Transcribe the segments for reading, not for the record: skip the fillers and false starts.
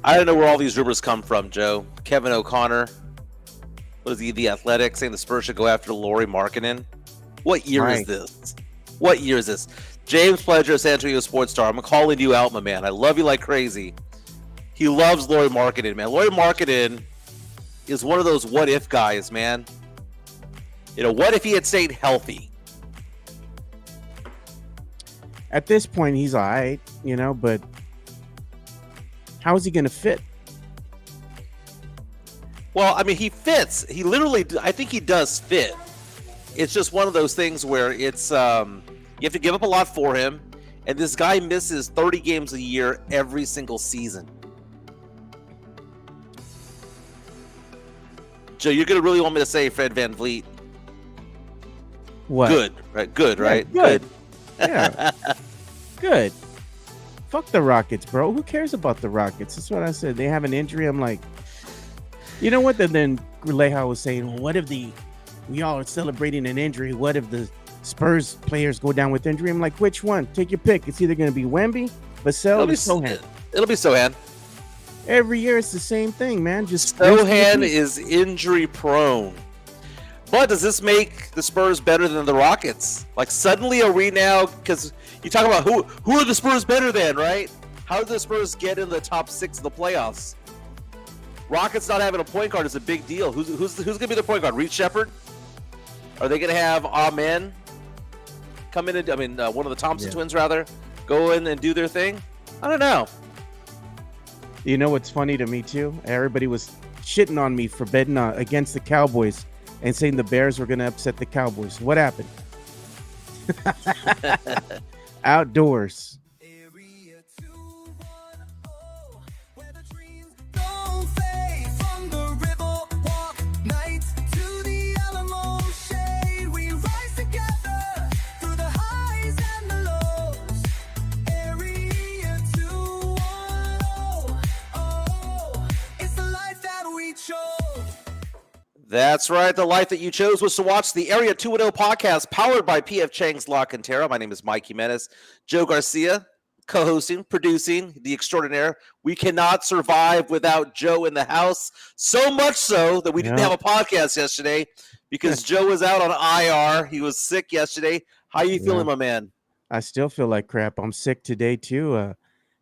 I don't know where all these rumors come from, Joe. Kevin O'Connor, what is he? The Athletic saying the Spurs should go after Lauri Markkanen. What year is Right. this? What year is this? James Pledger, San Antonio Sports Star. I'm calling you out, my man. I love you like crazy. He loves Lauri Markkanen, man. Lauri Markkanen is one of those what if guys, man. What if he had stayed healthy? At this point, he's all right, but how is he going to fit? Well, I mean, he fits. He literally, I think he does fit. It's just one of those things where it's you have to give up a lot for him, and this guy misses 30 games a year every single season. Joe, you're gonna really want me to say Fred VanVleet? What? Good, right? Good, Yeah, right? good. Yeah. Good. Fuck the Rockets, bro. Who cares about the Rockets? That's what I said. They have an injury. I'm like, you know what? Then Raleigh was saying, well, what if we all are celebrating an injury? What if the Spurs players go down with injury? I'm like, which one? Take your pick. It's either going to be Wemby, Vassell, or Sohan. It'll be Sohan. Every year it's the same thing, man. Just Sohan is injury prone. But does this make the Spurs better than the Rockets? Like suddenly are we now, because you talk about who are the Spurs better than, right? How did the Spurs get in the top 6 of the playoffs? Rockets not having a point guard is a big deal. Who's going to be the point guard? Reed Shepherd? Are they going to have Amen come in? One of the Thompson twins, rather, go in and do their thing? I don't know. You know what's funny to me, too? Everybody was shitting on me for betting against the Cowboys and saying the Bears were going to upset the Cowboys. What happened? Outdoors. That's right. The life that you chose was to watch the Area 210 podcast powered by PF Chang's Lock and Terra. My name is Mike Jimenez. Joe Garcia, co-hosting, producing, the extraordinaire. We cannot survive without Joe in the house. So much so that we didn't have a podcast yesterday because Joe was out on IR. He was sick yesterday. How you feeling, my man? I still feel like crap. I'm sick today, too.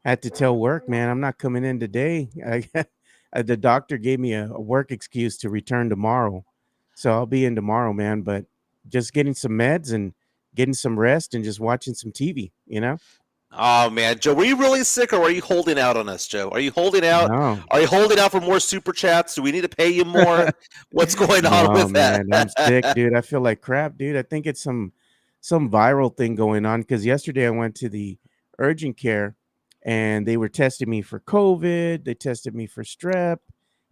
Had to tell work, man, I'm not coming in today. The doctor gave me a work excuse to return tomorrow. So I'll be in tomorrow, man. But just getting some meds and getting some rest and just watching some TV, Oh, man. Joe, were you really sick or are you holding out on us, Joe? Are you holding out? No. Are you holding out for more super chats? Do we need to pay you more? What's going on with that? Man, I'm sick, dude. I feel like crap, dude. I think it's some viral thing going on because yesterday I went to the urgent care and they were testing me for COVID. They tested me for strep.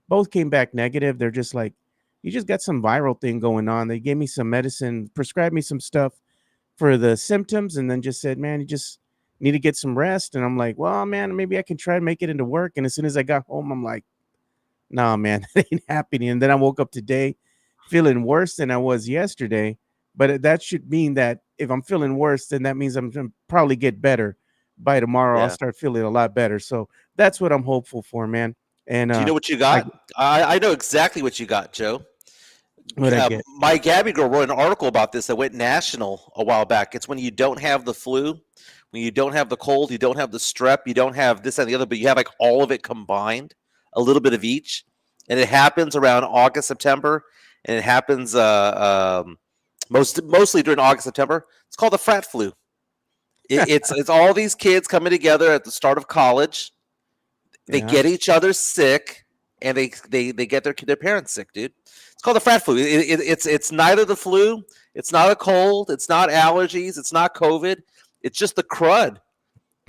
Both came back negative. They're just like, you just got some viral thing going on. They gave me some medicine, prescribed me some stuff for the symptoms, and then just said, man, you just need to get some rest. And I'm like, well, man, maybe I can try to make it into work. And as soon as I got home, I'm like, nah, man, that ain't happening. And then I woke up today feeling worse than I was yesterday. But that should mean that if I'm feeling worse, then that means I'm going to probably get better. By tomorrow, I'll start feeling a lot better. So that's what I'm hopeful for, man. And do you know what you got? I know exactly what you got, Joe. What I get? My Gabby girl wrote an article about this that went national a while back. It's when you don't have the flu, when you don't have the cold, you don't have the strep, you don't have this and the other, but you have like all of it combined, a little bit of each. And it happens around August, September, and it happens mostly during August, September. It's called the frat flu. It's all these kids coming together at the start of college. They get each other sick, and they get their parents sick, dude. It's called the frat flu. It's neither the flu, it's not a cold, it's not allergies, it's not COVID. It's just the crud,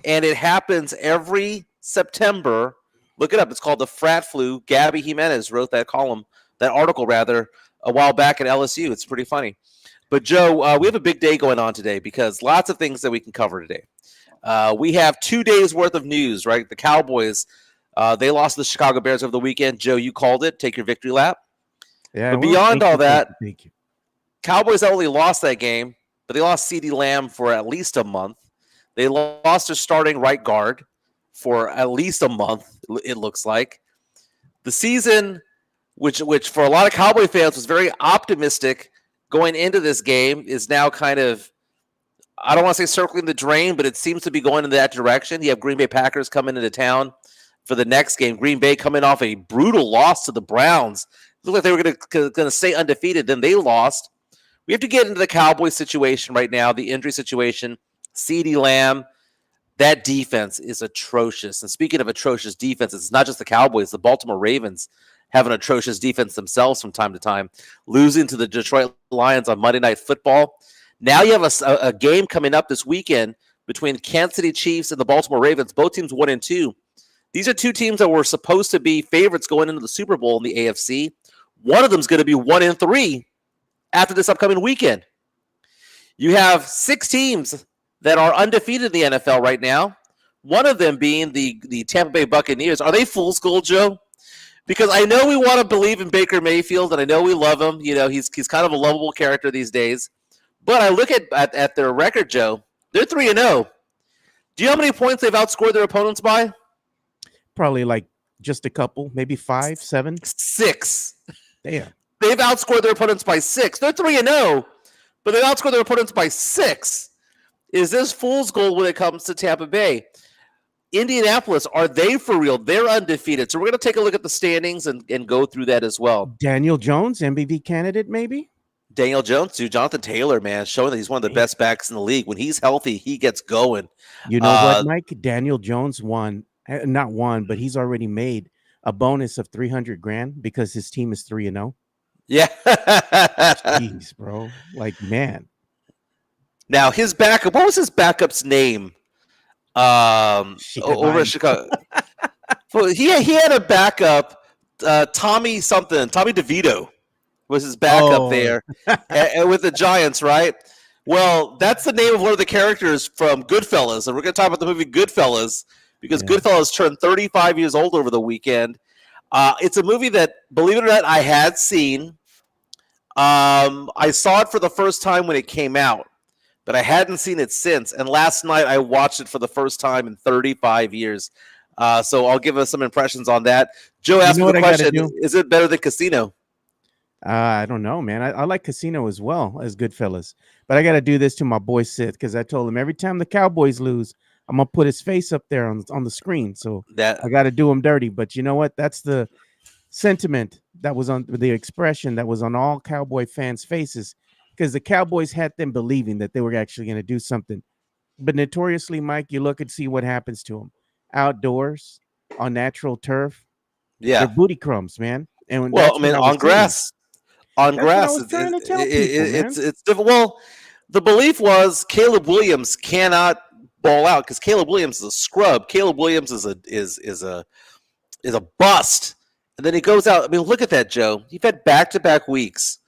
and it happens every September. Look it up. It's called the frat flu. Gabby Jimenez wrote that article a while back at LSU. It's pretty funny. But, Joe, we have a big day going on today because lots of things that we can cover today. We have 2 days' worth of news, right? The Cowboys, they lost to the Chicago Bears over the weekend. Joe, you called it. Take your victory lap. Yeah. But beyond all that, thank you. Cowboys not only lost that game, but they lost CeeDee Lamb for at least a month. They lost their starting right guard. for at least a month. It looks like the season, which for a lot of Cowboy fans was very optimistic going into this game, is now kind of, I don't want to say circling the drain, but it seems to be going in that direction. You have Green Bay Packers coming into town for the next game. Green Bay coming off a brutal loss to the Browns. It looked like they were going to stay undefeated. Then they lost. We have to get into the Cowboys situation right now, the injury situation. CeeDee Lamb, that defense is atrocious. And speaking of atrocious defense, it's not just the Cowboys. The Baltimore Ravens have an atrocious defense themselves from time to time, losing to the Detroit Lions on Monday Night Football. Now you have a game coming up this weekend between Kansas City Chiefs and the Baltimore Ravens, both teams 1-2. These are two teams that were supposed to be favorites going into the Super Bowl in the AFC. One of them is going to be 1-3 after this upcoming weekend. You have 6 teams that are undefeated in the NFL right now, one of them being the Tampa Bay Buccaneers. Are they fool's gold, Joe? Because I know we want to believe in Baker Mayfield, and I know we love him. You know, he's kind of a lovable character these days. But I look at their record, Joe. They're 3-0. Do you know how many points they've outscored their opponents by? Probably like just a couple, maybe 5, 7. 6. Damn. They've outscored their opponents by 6. They're 3-0, but they've outscored their opponents by 6. Is this fool's gold when it comes to Tampa Bay? Indianapolis, are they for real? They're undefeated. So we're going to take a look at the standings and go through that as well. Daniel Jones, MVP candidate, maybe? Daniel Jones, dude. Jonathan Taylor, man, showing that he's one of the best backs in the league. When he's healthy, he gets going. You know what, Mike? Daniel Jones not won, but he's already made a bonus of $300,000 because his team is 3-0. Yeah. Jeez, bro. Like, man. Now, his backup, what was his backup's name? Over at Chicago. Well, he had a backup, Tommy DeVito was his backup there with the Giants, right? Well, that's the name of one of the characters from Goodfellas, and we're going to talk about the movie Goodfellas because Goodfellas turned 35 years old over the weekend. It's a movie that, believe it or not, I had seen. I saw it for the first time when it came out, but I hadn't seen it since. And last night I watched it for the first time in 35 years. So I'll give us some impressions on that. Joe asked me the question, is it better than Casino? I don't know, man. I like Casino as well as Goodfellas. But I got to do this to my boy Sith because I told him every time the Cowboys lose, I'm going to put his face up there on the screen. So I got to do him dirty. But you know what? That's the sentiment that was on the expression that was on all Cowboy fans' faces because the Cowboys had them believing that they were actually going to do something. But notoriously, Mike, you look and see what happens to them outdoors on natural turf. Yeah, they're booty crumbs, man. And well, I mean, on grass. On grass, it's different. Well, the belief was Caleb Williams cannot ball out because Caleb Williams is a scrub. Caleb Williams is a bust, and then he goes out. I mean, look at that, Joe. You've had back-to-back weeks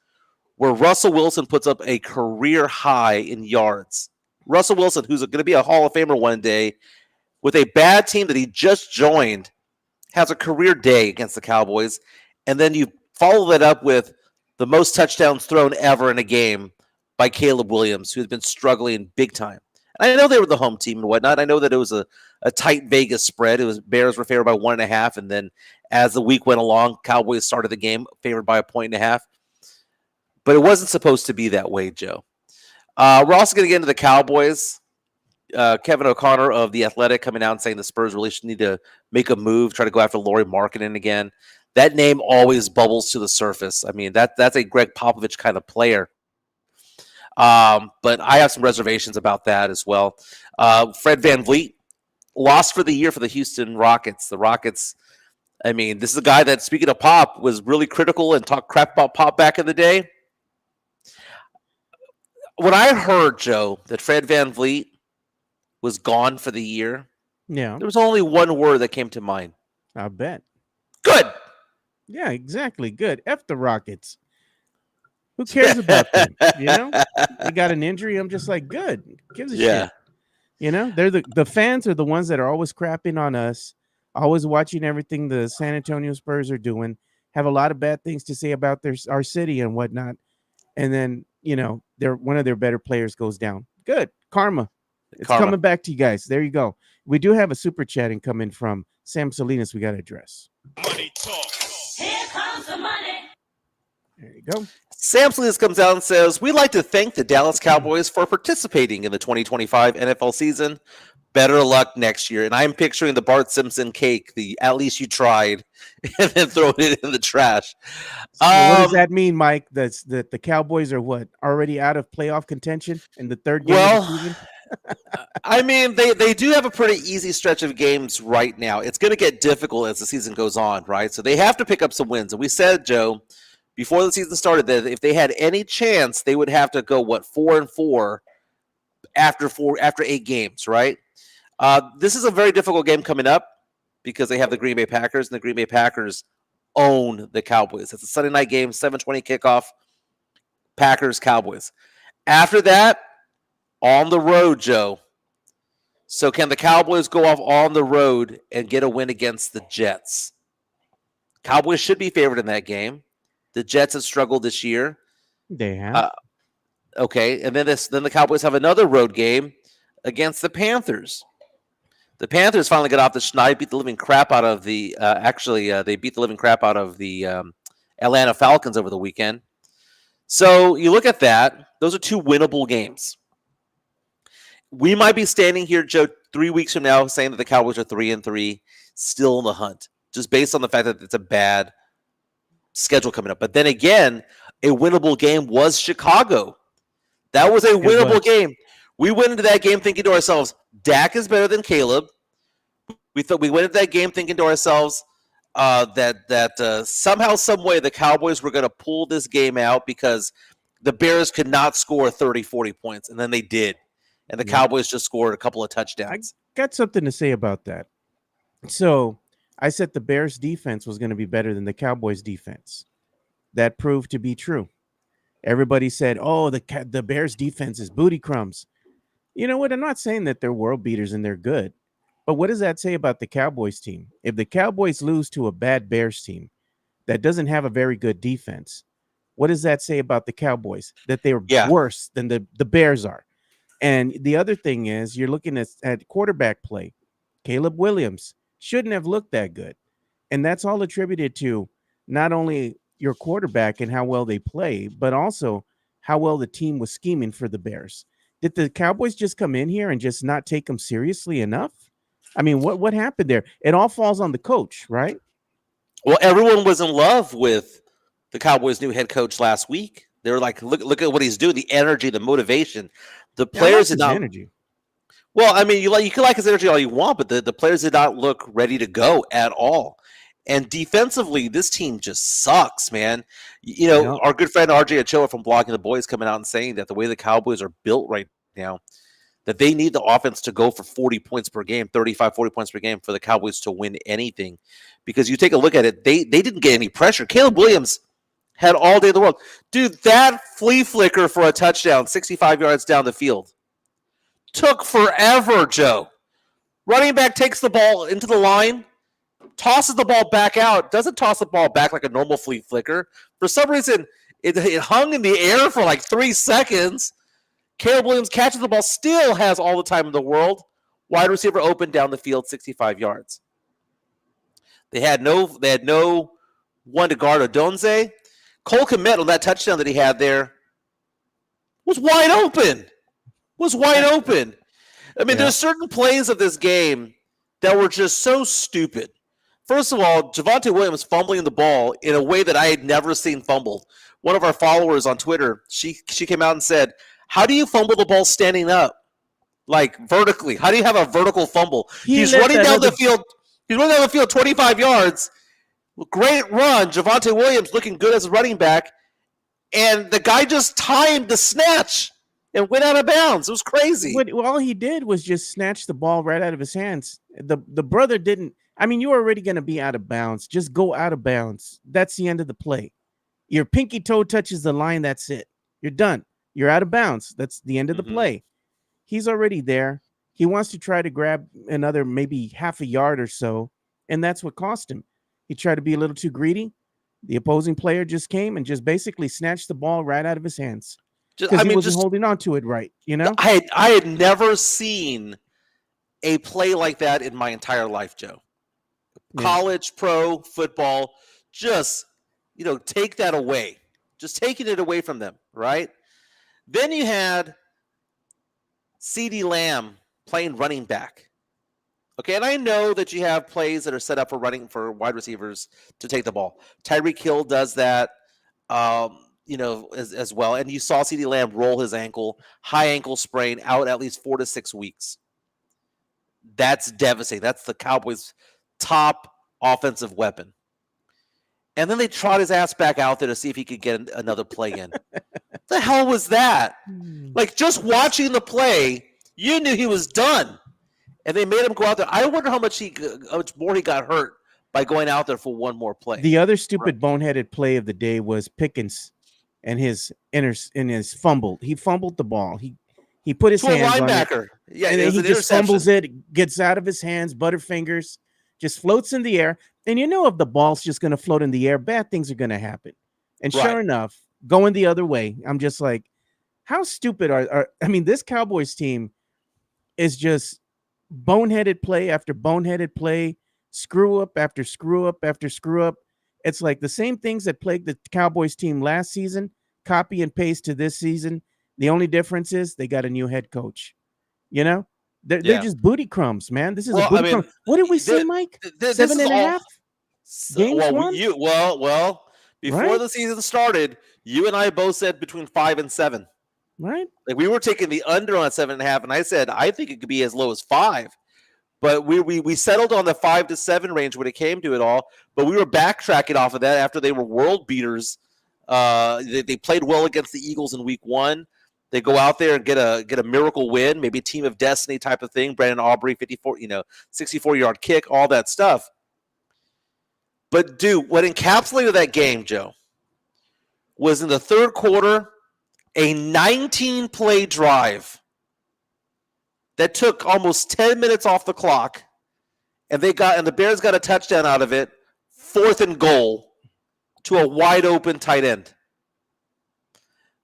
where Russell Wilson puts up a career high in yards. Russell Wilson, who's going to be a Hall of Famer one day, with a bad team that he just joined, has a career day against the Cowboys, and then you follow that up with the most touchdowns thrown ever in a game by Caleb Williams, who has been struggling big time. And I know they were the home team and whatnot. I know that it was a tight Vegas spread. It was Bears were favored by 1.5, and then as the week went along, Cowboys started the game favored by 1.5. But it wasn't supposed to be that way, Joe. We're also going to get into the Cowboys. Kevin O'Connor of The Athletic coming out and saying the Spurs really need to make a move, try to go after Lauri Markkanen again. That name always bubbles to the surface. I mean, that's a Greg Popovich kind of player. But I have some reservations about that as well. Fred VanVleet lost for the year for the Houston Rockets. The Rockets, I mean, this is a guy that, speaking of Pop, was really critical and talked crap about Pop back in the day. When I heard, Joe, that Fred VanVleet was gone for the year, there was only one word that came to mind. I bet. Good. Yeah, exactly. Good. F the Rockets. Who cares about them? You know, they got an injury. I'm just like, good. Who gives a shit? You know, they're the fans are the ones that are always crapping on us, always watching everything the San Antonio Spurs are doing, have a lot of bad things to say about our city and whatnot. And then, you know, one of their better players goes down. Good. Karma. It's Karma. coming back to you guys. There you go. We do have a super chatting coming from Sam Salinas we got to address. Money talk. Here comes the money. There you go. Sam Salinas comes out and says, "We'd like to thank the Dallas Cowboys for participating in the 2025 NFL season. Better luck next year." And I'm picturing the Bart Simpson cake, the "at least you tried," and then throwing it in the trash. So what does that mean, Mike? That the Cowboys are what, already out of playoff contention in the third game of the season? I mean, they do have a pretty easy stretch of games right now. It's going to get difficult as the season goes on, right? So they have to pick up some wins. And we said, Joe, before the season started, that if they had any chance, they would have to go 4-4 after 8 games, right? This is a very difficult game coming up because they have the Green Bay Packers, and the Green Bay Packers own the Cowboys. It's a Sunday night game, 7:20 kickoff. Packers Cowboys. After that, on the road, Joe. So can the Cowboys go off on the road and get a win against the Jets? Cowboys should be favored in that game. The Jets have struggled this year. They have. Okay, and then the Cowboys have another road game against the Panthers. The Panthers finally got off the schneid, beat the living crap out of the. They beat the living crap out of the Atlanta Falcons over the weekend. So you look at that; those are 2 winnable games. We might be standing here, Joe, 3 weeks from now, saying that the Cowboys are 3-3, still in the hunt, just based on the fact that it's a bad schedule coming up. But then again, a winnable game was Chicago. That was a winnable game. We went into that game thinking to ourselves, Dak is better than Caleb. We went into that game thinking to ourselves that somehow, some way, the Cowboys were going to pull this game out because the Bears could not score 30, 40 points, and then they did. And the Cowboys just scored a couple of touchdowns. I got something to say about that. So I said the Bears defense was going to be better than the Cowboys defense. That proved to be true. Everybody said, oh, the Bears defense is booty crumbs. You know what? I'm not saying that they're world beaters and they're good. But what does that say about the Cowboys team? If the Cowboys lose to a bad Bears team that doesn't have a very good defense, what does that say about the Cowboys? That they're worse than the Bears are. And the other thing is, you're looking at quarterback play. Caleb Williams shouldn't have looked that good. And that's all attributed to not only your quarterback and how well they play, but also how well the team was scheming for the Bears. Did the Cowboys just come in here and just not take them seriously enough? I mean, what happened there? It all falls on the coach, right? Well, everyone was in love with the Cowboys' new head coach last week. They were like, look at what he's doing, the energy, the motivation. The players did not. Energy. Well, I mean, you can like his energy all you want, but the players did not look ready to go at all. And defensively, this team just sucks, man. You know, our good friend RJ Ochoa from Blogging the Boys coming out and saying that the way the Cowboys are built right now, that they need the offense to go for 40 points per game, 35, 40 points per game for the Cowboys to win anything. Because you take a look at it, they didn't get any pressure. Caleb Williams had all day in the world. Dude, that flea flicker for a touchdown, 65 yards down the field, took forever, Joe. Running back takes the ball into the line, tosses the ball back out, doesn't toss the ball back like a normal flea flicker. For some reason, it hung in the air for like 3 seconds. Caleb Williams catches the ball, still has all the time in the world. Wide receiver open down the field, 65 yards. They had no one to guard Odunze. Cole Kmet on that touchdown that he had there was wide open. I mean, there's certain plays of this game that were just so stupid. First of all, Javonte Williams fumbling the ball in a way that I had never seen fumbled. One of our followers on Twitter, she came out and said, how do you fumble the ball standing up? Like vertically. How do you have a vertical fumble? He's running down the field. He's running down the field 25 yards. Great run. Javonte Williams looking good as a running back. And the guy just timed the snatch and went out of bounds. It was crazy. All he did was just snatch the ball right out of his hands. The brother didn't. I mean, you're already going to be out of bounds. Just go out of bounds. That's the end of the play. Your pinky toe touches the line. That's it. You're done. You're out of bounds. That's the end of the play. He's already there. He wants to try to grab another maybe half a yard or so, and that's what cost him. He tried to be a little too greedy. The opposing player just came and just basically snatched the ball right out of his hands. because he wasn't holding on to it right. I had never seen a play like that in my entire life, Joe. College, pro, football, just, take that away. Just taking it away from them, right? Then you had CeeDee Lamb playing running back. Okay, and I know that you have plays that are set up for wide receivers to take the ball. Tyreek Hill does that, as well. And you saw CeeDee Lamb roll his ankle, high ankle sprain, out at least 4 to 6 weeks. That's devastating. That's the Cowboys' top offensive weapon. And then they trot his ass back out there to see if he could get another play in. What the hell was that? Like, just watching the play, you knew he was done. And they made him go out there. I wonder how much more he got hurt by going out there for one more play. The other stupid boneheaded play of the day was Pickens and his fumble. He fumbled the ball. He put his hands on it. Yeah, and then he just fumbles it, gets out of his hands, butterfingers, just floats in the air. And if the ball's just going to float in the air, bad things are going to happen. And sure enough, going the other way, I'm just like, how stupid this Cowboys team is just boneheaded play after boneheaded play, screw up after screw up after screw up. It's like the same things that plagued the Cowboys team last season, copy and paste to this season. The only difference is they got a new head coach. They're just booty crumbs, man. This is a booty crumb. What did we say, Mike? 7.5 games won? Before the season started, you and I both said between 5 and 7. Right. Like, we were taking the under on 7.5, and I said I think it could be as low as 5. But we settled on the 5 to 7 range when it came to it all. But we were backtracking off of that after they were world beaters. They played well against the Eagles in week 1. They go out there and get a miracle win, maybe a team of destiny type of thing. Brandon Aubrey, 64-yard kick, all that stuff. But dude, what encapsulated that game, Joe, was in the third quarter, a 19-play drive that took almost 10 minutes off the clock, and the Bears got a touchdown out of it, 4th and goal, to a wide open tight end.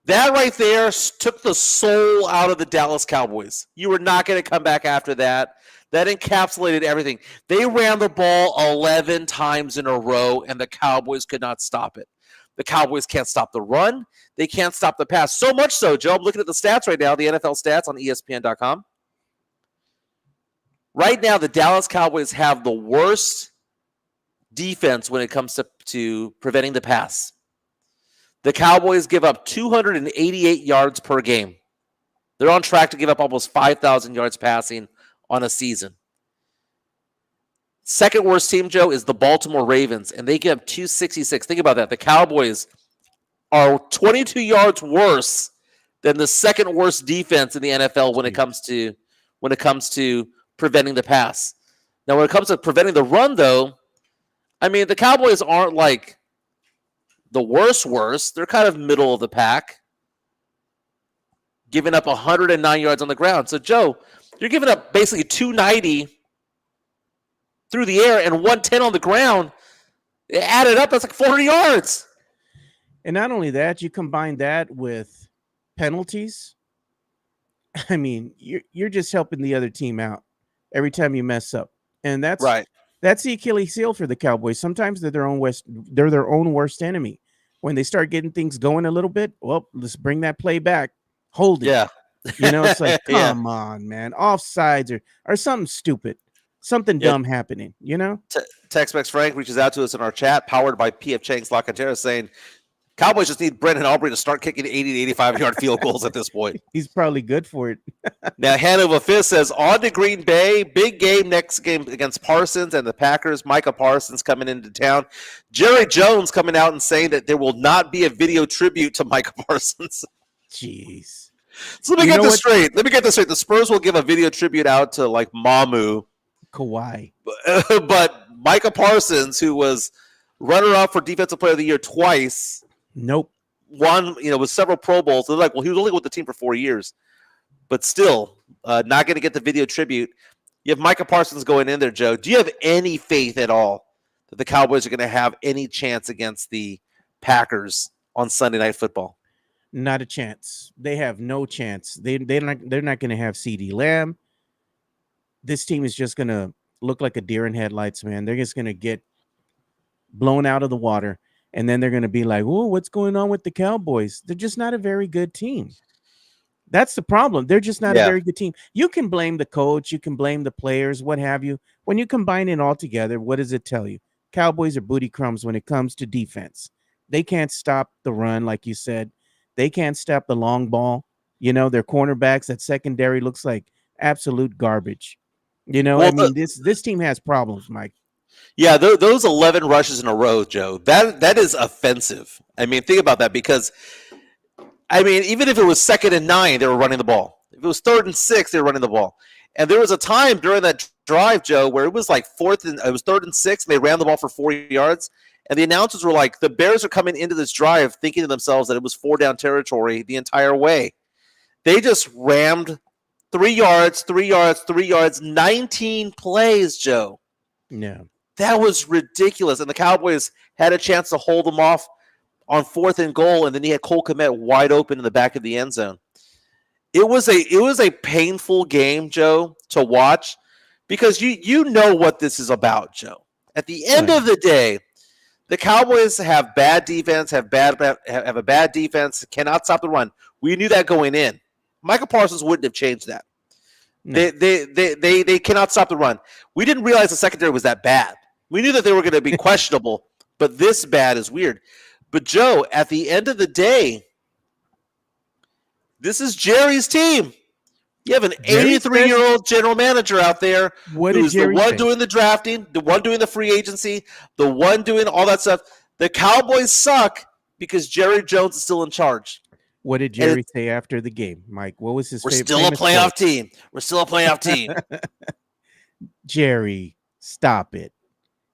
That right there took the soul out of the Dallas Cowboys. You were not going to come back after that. That encapsulated everything. They ran the ball 11 times in a row, and the Cowboys could not stop it. The Cowboys can't stop the run. They can't stop the pass. So much so, Joe, I'm looking at the stats right now, the NFL stats on ESPN.com. Right now, the Dallas Cowboys have the worst defense when it comes to preventing the pass. The Cowboys give up 288 yards per game. They're on track to give up almost 5,000 yards passing on a season. Second worst team, Joe, is the Baltimore Ravens, and they give up 266. Think about that. The Cowboys are 22 yards worse than the second worst defense in the NFL when it comes to preventing the pass. Now, when it comes to preventing the run, though, the Cowboys aren't like the worst. They're kind of middle of the pack, giving up 109 yards on the ground. So, Joe, you're giving up basically 290 through the air and 110 on the ground. Added up, that's like 400 yards. And not only that, you combine that with penalties. You're just helping the other team out every time you mess up. And that's right. That's the Achilles heel for the Cowboys. Sometimes they're their own worst enemy. When they start getting things going a little bit, well, let's bring that play back. Hold it. Yeah. It's like, come on, man. Offsides or something stupid. Something dumb happening, Tex-Mex Frank reaches out to us in our chat, powered by P.F. Chang's La Cantera, saying, Cowboys just need Brandon Aubrey to start kicking 80 to 85-yard field goals at this point. He's probably good for it. Now, Hanover Fist says, on to Green Bay. Big game next game against Parsons and the Packers. Micah Parsons coming into town. Jerry Jones coming out and saying that there will not be a video tribute to Micah Parsons. Jeez. So let me get this straight. The Spurs will give a video tribute out to, like, Mamu. Kawhi. But Micah Parsons, who was runner-up for Defensive Player of the Year twice. Nope. Won, with several Pro Bowls. They're like, well, he was only with the team for 4 years. But still, not going to get the video tribute. You have Micah Parsons going in there, Joe. Do you have any faith at all that the Cowboys are going to have any chance against the Packers on Sunday Night Football? Not a chance. They have no chance. They're not going to have CD Lamb. This team is just going to look like a deer in headlights, man. They're just going to get blown out of the water, and then they're going to be like, "Oh, what's going on with the Cowboys?" They're just not a very good team. That's the problem. They're just not a Yeah. very good team. You can blame the coach, you can blame the players, what have you. When you combine it all together, what does it tell you? Cowboys are booty crumbs when it comes to defense. They can't stop the run, like you said. They can't stop the long ball. Their cornerbacks, that secondary looks like absolute garbage. I Well, mean, this team has problems, Mike. yeah, those 11 rushes in a row, Joe. That is offensive. I mean, think about that because even if it was 2nd and 9, they were running the ball. If it was 3rd and 6, they were running the ball. And there was a time during that drive, Joe, where it was like 3rd and 6, and they ran the ball for 4 yards. And the announcers were like, the Bears are coming into this drive thinking to themselves that it was 4-down territory the entire way. They just rammed 3 yards, 3 yards, 3 yards, 19 plays, Joe. No. That was ridiculous. And the Cowboys had a chance to hold them off on 4th and goal, and then he had Cole Kmet wide open in the back of the end zone. It was a painful game, Joe, to watch because you know what this is about, Joe. At the end of the day, the Cowboys have bad defense, have a bad defense, cannot stop the run. We knew that going in. Michael Parsons wouldn't have changed that. No. They cannot stop the run. We didn't realize the secondary was that bad. We knew that they were going to be questionable, but this bad is weird. But Joe, at the end of the day, this is Jerry's team. You have an 83-year-old general manager out there who's the one doing the drafting, the one doing the free agency, the one doing all that stuff. The Cowboys suck because Jerry Jones is still in charge. What did Jerry say after the game, Mike? What was his favorite? We're still a playoff team. We're still a playoff team. Jerry, stop it.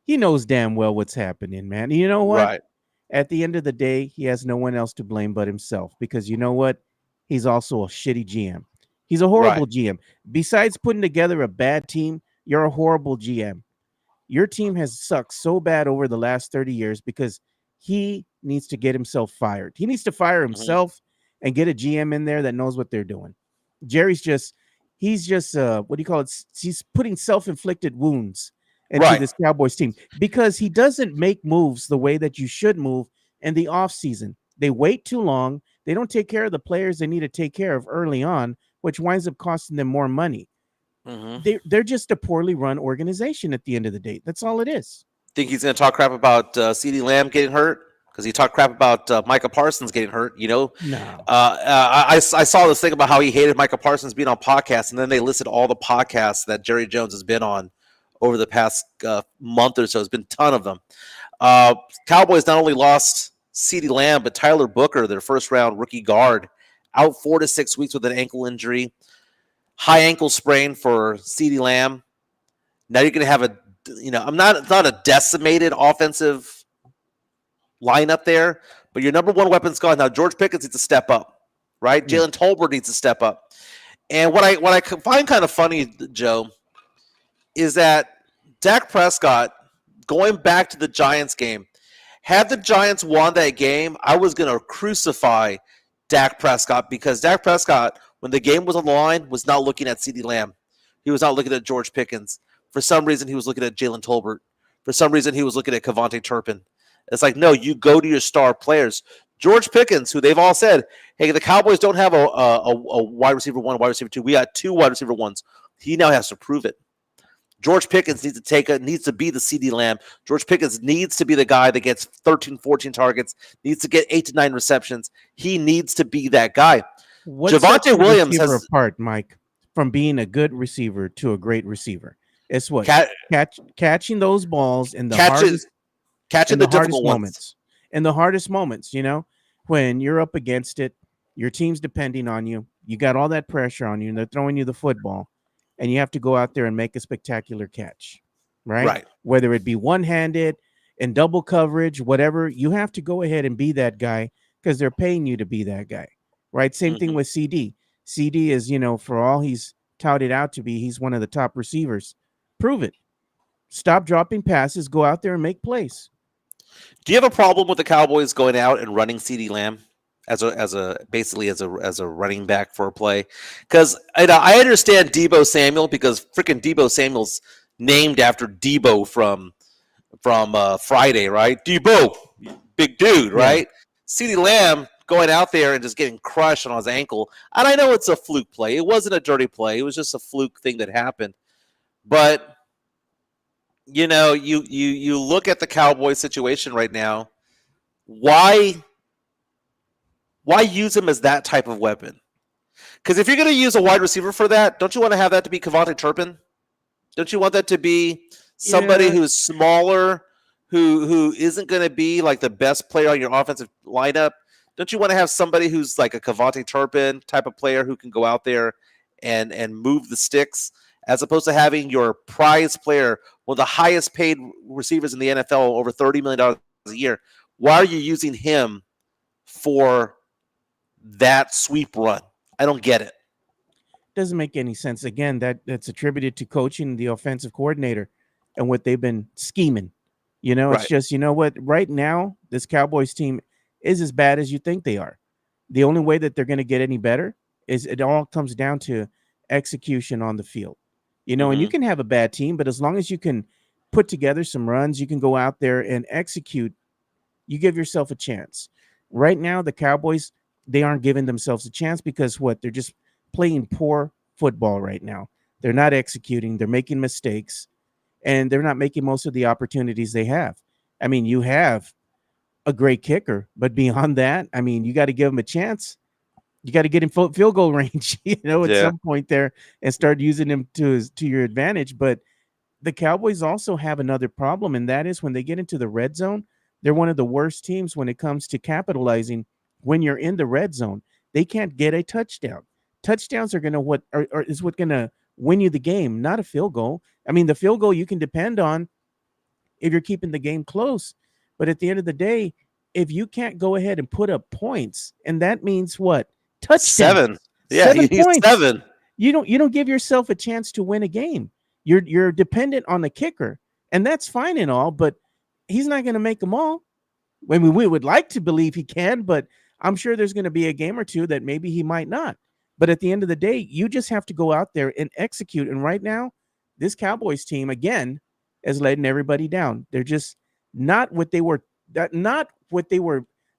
He knows damn well what's happening, man. You know what? Right. At the end of the day, he has no one else to blame but himself because you know what? He's also a shitty GM. He's a horrible GM. Besides putting together a bad team, you're a horrible GM. Your team has sucked so bad over the last 30 years because he needs to get himself fired. He needs to fire himself and get a GM in there that knows what they're doing. Jerry's he's just what do you call it? He's putting self-inflicted wounds into this Cowboys team because he doesn't make moves the way that you should move in the offseason. They wait too long. They don't take care of the players they need to take care of early on, which winds up costing them more money. They're just a poorly run organization at the end of the day. That's all it is. Think he's going to talk crap about CeeDee Lamb getting hurt? Because he talked crap about Micah Parsons getting hurt, No. I saw this thing about how he hated Micah Parsons being on podcasts, and then they listed all the podcasts that Jerry Jones has been on over the past month or so. There's been a ton of them. Cowboys not only lost CeeDee Lamb, but Tyler Booker, their first-round rookie guard, out 4 to 6 weeks with an ankle injury. High ankle sprain for CeeDee Lamb. Now you're going to have it's not a decimated offensive lineup there, but your number one weapon's gone. Now George Pickens needs to step up, right? Jalen Tolbert needs to step up. And what I find kind of funny, Joe, is that Dak Prescott, going back to the Giants game, had the Giants won that game, I was going to crucify Dak Prescott because Dak Prescott, when the game was on the line, was not looking at CeeDee Lamb. He was not looking at George Pickens. For some reason, he was looking at Jalen Tolbert. For some reason, he was looking at Kevontae Turpin. It's like, no, you go to your star players. George Pickens, who they've all said, hey, the Cowboys don't have a wide receiver 1, wide receiver 2. We got 2 wide receiver 1s. He now has to prove it. George Pickens needs to be the CeeDee Lamb. George Pickens needs to be the guy that gets 13, 14 targets, needs to get 8 to 9 receptions. He needs to be that guy. Javonte Williams has apart, Mike, from being a good receiver to a great receiver. It's what catching those balls in the catching the difficult moments. In the hardest moments, when you're up against it, your team's depending on you. You got all that pressure on you, and they're throwing you the football. And you have to go out there and make a spectacular catch, right? Whether it be one-handed, in double coverage, whatever, you have to go ahead and be that guy because they're paying you to be that guy, right? Same thing with CD. CD is, for all he's touted out to be, he's one of the top receivers. Prove it. Stop dropping passes. Go out there and make plays. Do you have a problem with the Cowboys going out and running CeeDee Lamb? as a basically as a running back for a play, because I understand Debo Samuel because freaking Debo Samuel's named after Debo from Friday, right? Debo, big dude, Yeah. right? CeeDee Lamb going out there and just getting crushed on his ankle, and I know it's a fluke play. It wasn't a dirty play. It was just a fluke thing that happened, but. You look at the Cowboys situation right now. Why use him as that type of weapon? Because if you're going to use a wide receiver for that, don't you want to have that to be Kevontae Turpin? Don't you want that to be somebody who's smaller, who isn't going to be like the best player on your offensive lineup? Don't you want to have somebody who's like a Kevontae Turpin type of player who can go out there and move the sticks, as opposed to having your prize player, one of the highest paid receivers in the NFL, over $30 million a year? Why are you using him for that sweep run? I don't get it. Doesn't make any sense. Again, that's attributed to coaching, the offensive coordinator, and what they've been scheming. It's Right. just, what? Right now, this Cowboys team is as bad as you think they are. The only way that they're going to get any better is it all comes down to execution on the field. And you can have a bad team, but as long as you can put together some runs, you can go out there and execute, you give yourself a chance. Right now, the Cowboys, they aren't giving themselves a chance because what? They're just playing poor football right now. They're not executing. They're making mistakes, and they're not making most of the opportunities they have. I mean, you have a great kicker, but beyond that, I mean, you got to give him a chance. You got to get him field goal range, at some point there, and start using him to your advantage. But the Cowboys also have another problem, and that is when they get into the red zone, they're one of the worst teams when it comes to capitalizing. When you're in the red zone, they can't get a touchdown. Touchdowns are going to is what going to win you the game, not a field goal. I mean, the field goal you can depend on if you're keeping the game close. But at the end of the day, if you can't go ahead and put up points, and that means what? Touchdowns. 7. Yeah, 7 you need points. 7. You don't give yourself a chance to win a game. You're dependent on the kicker, and that's fine and all, but he's not going to make them all. I mean, we would like to believe he can, but I'm sure there's going to be a game or two that maybe he might not. But at the end of the day, you just have to go out there and execute. And right now, this Cowboys team, again, is letting everybody down. They're just not what they were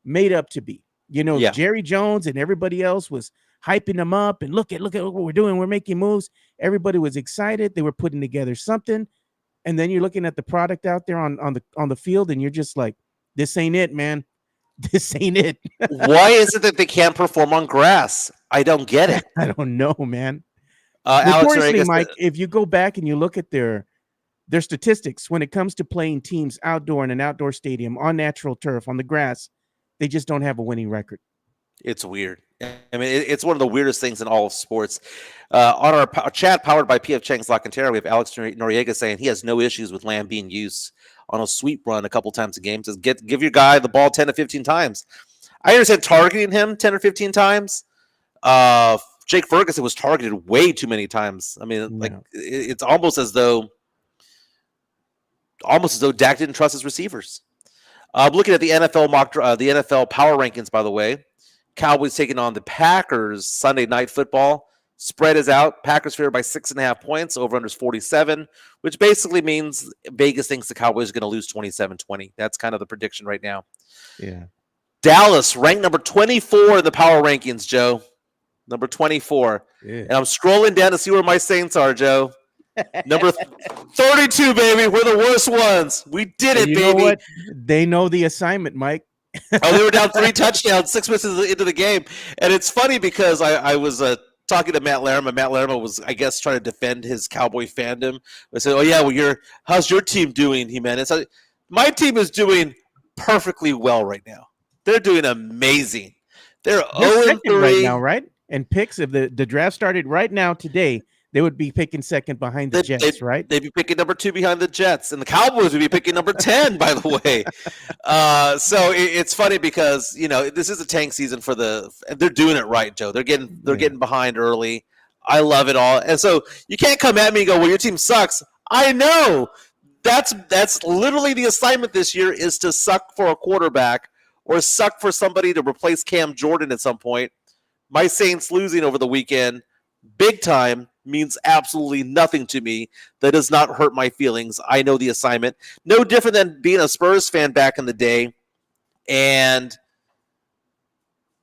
made up to be. Jerry Jones and everybody else was hyping them up and look at what we're doing. We're making moves. Everybody was excited. They were putting together something. And then you're looking at the product out there on the field, and you're just like, this ain't it, man. This ain't it. Why is it that they can't perform on grass? I don't get it. I don't know, man. Alex, Notoriously, Mike, if you go back and you look at their statistics when it comes to playing teams outdoor in an outdoor stadium on natural turf on the grass, they just don't have a winning record. It's weird. I mean, it's one of the weirdest things in all of sports. On our chat powered by PF Chang's Lock and Terror, we have Alex Noriega saying he has no issues with Lamb being used on a sweep run a couple times a game. Says give your guy the ball 10 to 15 times. I understand targeting him 10 or 15 times. Jake Ferguson was targeted way too many times. I mean, it's almost as though Dak didn't trust his receivers. Looking at the NFL the NFL power rankings, by the way, Cowboys taking on the Packers Sunday Night Football. Spread is out. Packers favored by 6.5 points. Over under is 47, which basically means Vegas thinks the Cowboys are going to lose 27-20. That's kind of the prediction right now. Yeah. Dallas ranked number 24 in the power rankings, Joe. Number 24. Yeah. And I'm scrolling down to see where my Saints are, Joe. Number 32, baby. We're the worst ones. We did it, baby. Know what? They know the assignment, Mike. They were down 3 touchdowns 6 minutes into the game. And it's funny because I was talking to Matt Larama. Matt Larama was, I guess, trying to defend his Cowboy fandom. I said, "Oh yeah, well, how's your team doing?" He meant it. My team is doing perfectly well right now. They're doing amazing. They're 0-3 right now, right? And picks, if the draft started right now today, they would be picking second behind the Jets, right? They'd be picking number 2 behind the Jets, and the Cowboys would be picking number 10, by the way. So it's funny because this is a tank season they're doing it right, Joe. They're getting behind early. I love it all, and so you can't come at me and go, "Well, your team sucks." I know that's literally the assignment this year is to suck for a quarterback or suck for somebody to replace Cam Jordan at some point. My Saints losing over the weekend, big time, means absolutely nothing to me. That does not hurt my feelings. I know the assignment. No different than being a Spurs fan back in the day and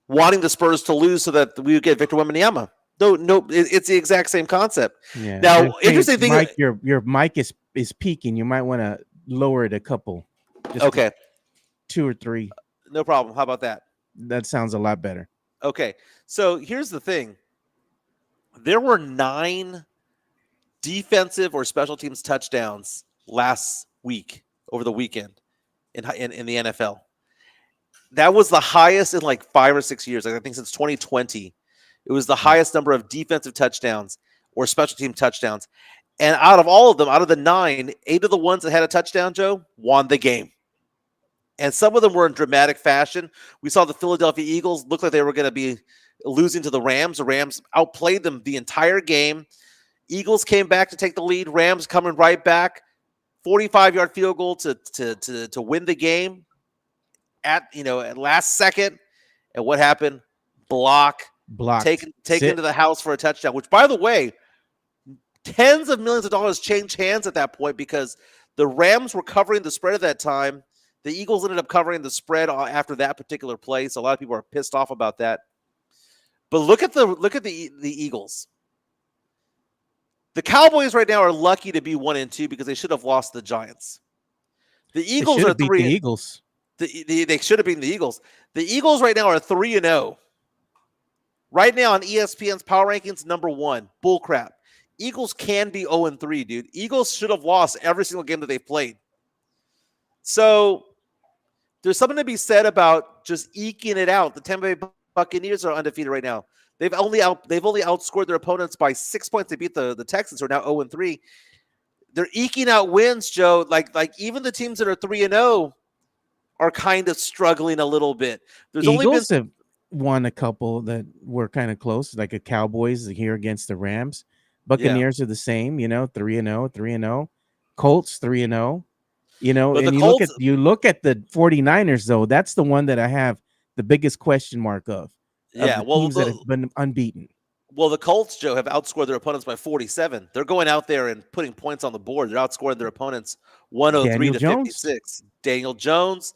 wanting the Spurs to lose so that we would get Victor Wembanyama. No, it's the exact same concept. Yeah. Now, Hey, interesting thing. Mike, your mic is peaking. You might want to lower it a couple. Just Okay, 2 or 3. no problem. How about that? That sounds a lot better. Okay, so here's the thing. There were 9 defensive or special teams touchdowns last week over the weekend in the NFL. That was the highest in like 5 or 6 years. I think since 2020, it was the highest number of defensive touchdowns or special team touchdowns. And out of all of them, out of the 9, 8 of the ones that had a touchdown, Joe, won the game. And some of them were in dramatic fashion. We saw the Philadelphia Eagles look like they were going to be losing to the Rams. The Rams outplayed them the entire game. Eagles came back to take the lead. Rams coming right back. 45-yard field goal to win the game at last second. And what happened? Blocked. Taken to the house for a touchdown, which, by the way, tens of millions of dollars changed hands at that point because the Rams were covering the spread at that time. The Eagles ended up covering the spread after that particular play, so a lot of people are pissed off about that. But look at the Eagles. The Cowboys right now are lucky to be 1-2 because they should have lost the Giants. The Eagles are 3. The Eagles. They should have beaten the Eagles. The Eagles right now are 3-0. Right now on ESPN's Power Rankings, number 1. Bullcrap. Eagles can be 0-3, dude. Eagles should have lost every single game that they've played. So there's something to be said about just eking it out. The Tampa Bay Buccaneers are undefeated right now. They've only outscored their opponents by 6 points. They beat the Texans, who are now 0-3. They're eking out wins, Joe. Like even the teams that are 3-0 are kind of struggling a little bit. There's Eagles have won a couple that were kind of close, like a Cowboys here against the Rams. Buccaneers are the same, 3-0, 3-0. Colts 3-0. But and you look at the 49ers, though. That's the one that I have the biggest question mark of. Yeah, teams that have been unbeaten. Well, the Colts, Joe, have outscored their opponents by 47. They're going out there and putting points on the board. They're outscoring their opponents 103-56. Daniel Jones.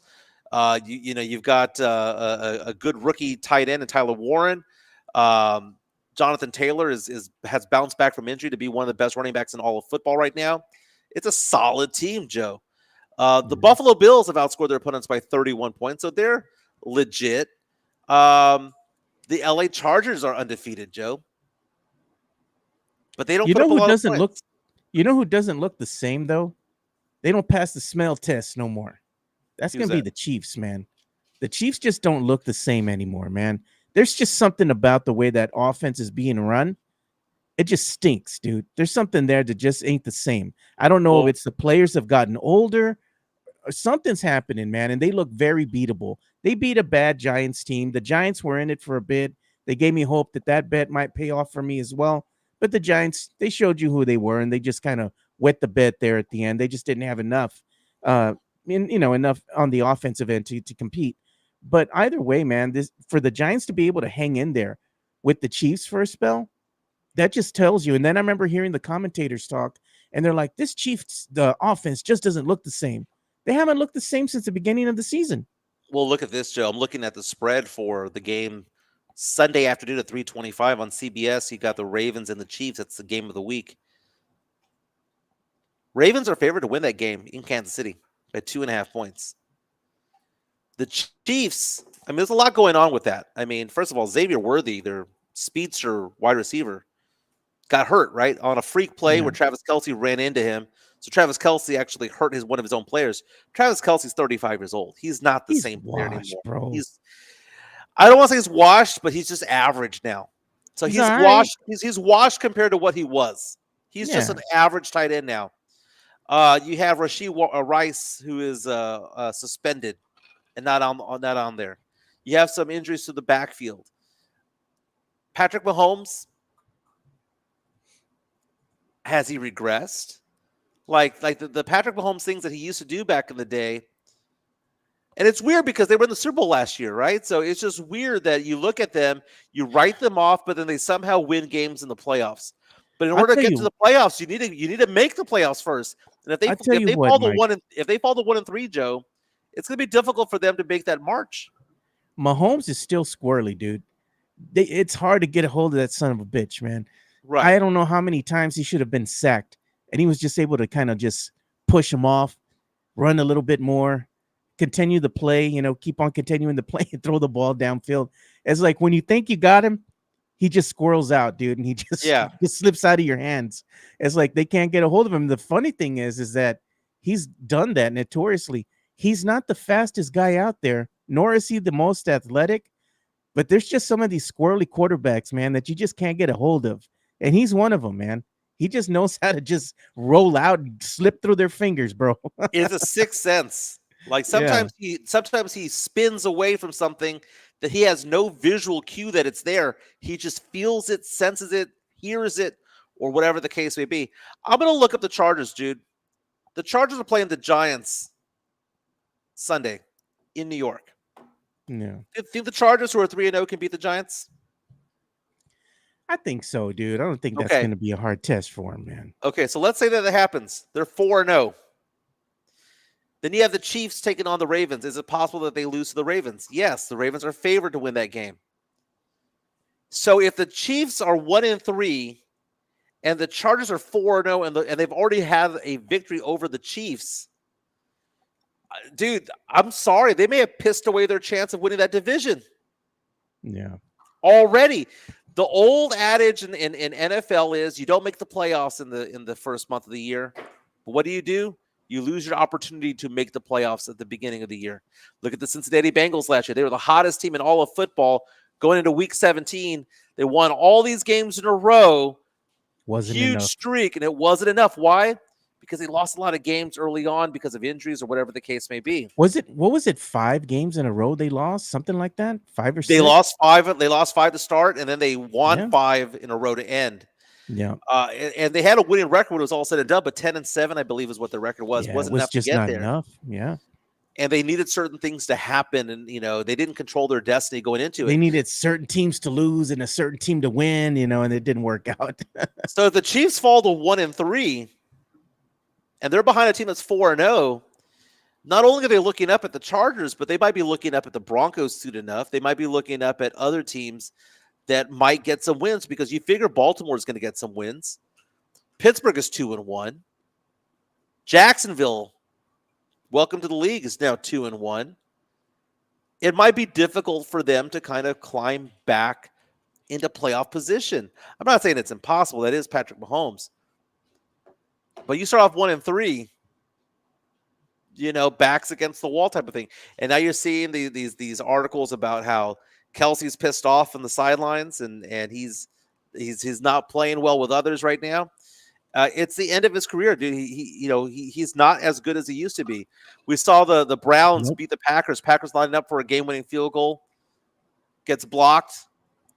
You've got a good rookie tight end in Tyler Warren. Jonathan Taylor has bounced back from injury to be one of the best running backs in all of football right now. It's a solid team, Joe. The Buffalo Bills have outscored their opponents by 31 points, so they're legit. The LA Chargers are undefeated, Joe. But they don't put up a lot of points. You know who doesn't look the same, though? They don't pass the smell test no more. That's going to be the Chiefs, man. The Chiefs just don't look the same anymore, man. There's just something about the way that offense is being run. It just stinks, dude. There's something there that just ain't the same. I don't know if it's the players have gotten older or something's happening, man, and they look very beatable. They beat a bad Giants team. The Giants were in it for a bit. They gave me hope that bet might pay off for me as well. But the Giants, they showed you who they were, and they just kind of wet the bed there at the end. They just didn't have enough, enough on the offensive end to compete. But either way, man, for the Giants to be able to hang in there with the Chiefs for a spell, that just tells you. And then I remember hearing the commentators talk, and they're like, the offense just doesn't look the same. They haven't looked the same since the beginning of the season. Well, look at this, Joe. I'm looking at the spread for the game Sunday afternoon at 3:25 on CBS. You got the Ravens and the Chiefs. That's the game of the week. Ravens are favored to win that game in Kansas City by 2.5 points. The Chiefs, there's a lot going on with that. First of all, Xavier Worthy, their speedster wide receiver, got hurt, right? On a freak play where Travis Kelce ran into him. So Travis Kelce actually hurt one of his own players. Travis Kelce's 35 years old. He's not the same player anymore. Bro. I don't want to say he's washed, but he's just average now. So he's washed. Right. He's washed compared to what he was. He's just an average tight end now. You have Rashee Rice, who is suspended and not on there. You have some injuries to the backfield. Patrick Mahomes, has he regressed? Like the Patrick Mahomes things that he used to do back in the day, And it's weird because they were in the Super Bowl last year, right? So it's just weird that you look at them, you write them off, but then they somehow win games in the playoffs. But in I'll order to tell get to you, the playoffs, you need to make the playoffs first. And I'll tell you what, Mike. if they fall to 1-3, Joe, it's going to be difficult for them to make that march. Mahomes is still squirrely, dude. It's hard to get a hold of that son of a bitch, man. Right. I don't know how many times he should have been sacked, and he was just able to kind of just push him off, run a little bit more, continue the play, keep on continuing the play and throw the ball downfield. It's like when you think you got him, he just squirrels out, dude, and he just slips out of your hands. It's like they can't get a hold of him. The funny thing is that he's done that notoriously. He's not the fastest guy out there, nor is he the most athletic, but there's just some of these squirrely quarterbacks, man, that you just can't get a hold of. And he's one of them, man. He just knows how to just roll out and slip through their fingers, bro. It's a sixth sense. Like sometimes he spins away from something that he has no visual cue that it's there. He just feels it, senses it, hears it, or whatever the case may be. I'm going to look up the Chargers, dude. The Chargers are playing the Giants Sunday in New York. Yeah. Do you think the Chargers, who are 3-0, can beat the Giants? I think so, dude. I don't think that's going to be a hard test for him, man. Okay, so let's say that it happens. They're 4-0. Then you have the Chiefs taking on the Ravens. Is it possible that they lose to the Ravens? Yes, the Ravens are favored to win that game. So if the Chiefs are 1-3 and the Chargers are 4-0 and they've already had a victory over the Chiefs, dude, I'm sorry. They may have pissed away their chance of winning that division. Yeah. Already. The old adage in NFL is you don't make the playoffs in the first month of the year. But what do? You lose your opportunity to make the playoffs at the beginning of the year. Look at the Cincinnati Bengals last year. They were the hottest team in all of football going into week 17. They won all these games in a row. Huge streak, and it wasn't enough. Why? Because they lost a lot of games early on because of injuries or whatever the case may be. What was it? 5 games in a row they lost? Something like that? 5 or 6? They lost 5. They lost 5 to start, and then they won 5 in a row to end. Yeah. And they had a winning record when it was all said and done, but 10-7, I believe, is what the record was. Yeah, Wasn't it was enough just to get not there. Enough. Yeah. And they needed certain things to happen, and they didn't control their destiny going into it. They needed certain teams to lose and a certain team to win, and it didn't work out. So if the Chiefs fall to 1-3, and they're behind a team that's 4-0, not only are they looking up at the Chargers, but they might be looking up at the Broncos soon enough. They might be looking up at other teams that might get some wins because you figure Baltimore is going to get some wins. Pittsburgh is 2-1. Jacksonville, welcome to the league, is now 2-1. It might be difficult for them to kind of climb back into playoff position. I'm not saying it's impossible. That is Patrick Mahomes. But you start off 1-3, backs against the wall type of thing. And now you're seeing these articles about how Kelsey's pissed off on the sidelines and he's not playing well with others right now. It's the end of his career, dude. He's not as good as he used to be. We saw the Browns beat the Packers. Packers lining up for a game-winning field goal, gets blocked,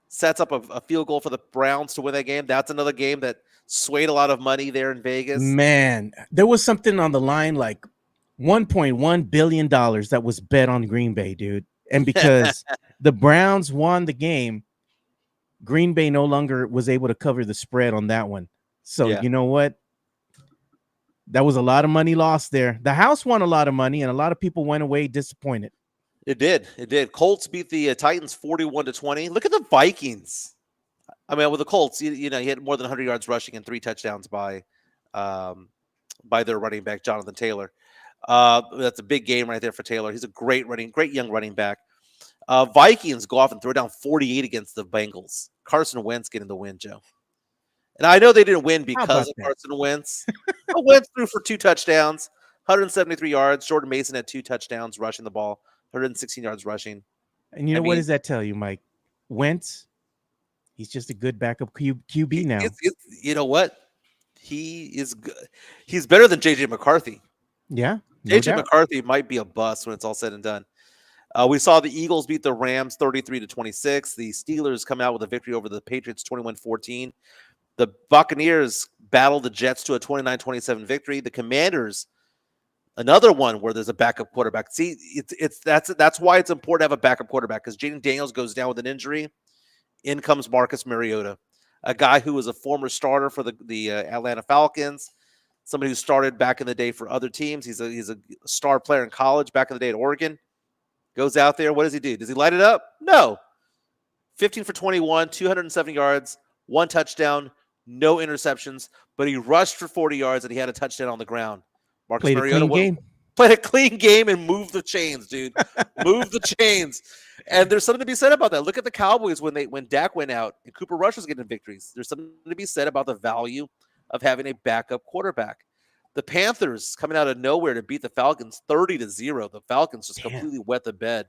sets up a field goal for the Browns to win that game. That's another game that swayed a lot of money there in Vegas. Man, there was something on the line like $1.1 billion that was bet on Green Bay, dude. And because the Browns won the game, Green Bay no longer was able to cover the spread on that one. So you know what? That was a lot of money lost there. The house won a lot of money, and a lot of people went away disappointed. It did. Colts beat the Titans 41-20. Look at the Vikings. I mean, with the Colts, he had more than 100 yards rushing and 3 touchdowns by their running back, Jonathan Taylor. That's a big game right there for Taylor. He's a great young running back. Vikings go off and throw down 48 against the Bengals. Carson Wentz getting the win, Joe. And I know they didn't win because of Carson Wentz. Wentz threw for 2 touchdowns, 173 yards. Jordan Mason had 2 touchdowns rushing the ball, 116 yards rushing. And what does that tell you, Mike? Wentz, he's just a good backup QB now. You know what? He is good. He's better than J.J. McCarthy. Yeah. J.J. McCarthy might be a bust when it's all said and done. We saw the Eagles beat the Rams 33-26. The Steelers come out with a victory over the Patriots 21-14. The Buccaneers battled the Jets to a 29-27 victory. The Commanders Another one where there's a backup quarterback. See, that's why it's important to have a backup quarterback, because Jaden Daniels goes down with an injury. In comes Marcus Mariota, a guy who was a former starter for the Atlanta Falcons, somebody who started back in the day for other teams. He's a star player in college back in the day at Oregon. Goes out there. What does he do? Does he light it up? No. 15 for 21, 207 yards, 1 touchdown, no interceptions, but he rushed for 40 yards and he had a touchdown on the ground. Marcus Played Mariota a clean game. played a clean game and moved the chains, dude. Moved the chains. And there's something to be said about that. Look at the Cowboys when Dak went out and Cooper Rush was getting victories. There's something to be said about the value of having a backup quarterback. The Panthers coming out of nowhere to beat the Falcons 30-0. The Falcons just completely wet the bed.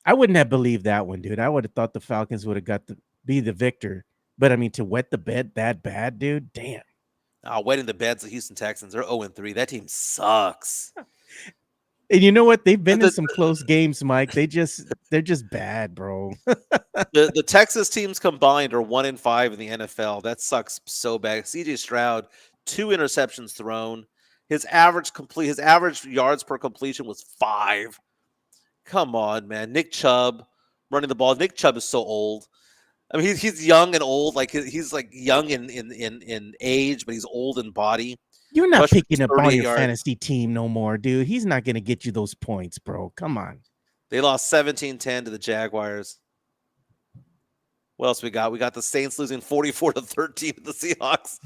I wouldn't have believed that one, dude. I would have thought the Falcons would have got to be the victor. But I mean, to wet the bed that bad, dude, damn. Wetting the beds, the Houston Texans. They're 0-3. That team sucks. And you know what? They've been in some close games, Mike. They're just bad, bro. the Texas teams combined are 1-5 in the NFL. That sucks so bad. CJ Stroud, 2 interceptions thrown. His average yards per completion was 5. Come on, man. Nick Chubb running the ball. Nick Chubb is so old. I mean, he's young and old. Like he's like young in age, but he's old in body. You're not Rushed for picking up on 38 your yards. fantasy team no more, dude. He's not going to get you those points, bro. Come on. They lost 17-10 to the Jaguars. What else we got? We got the Saints losing 44-13 to the Seahawks.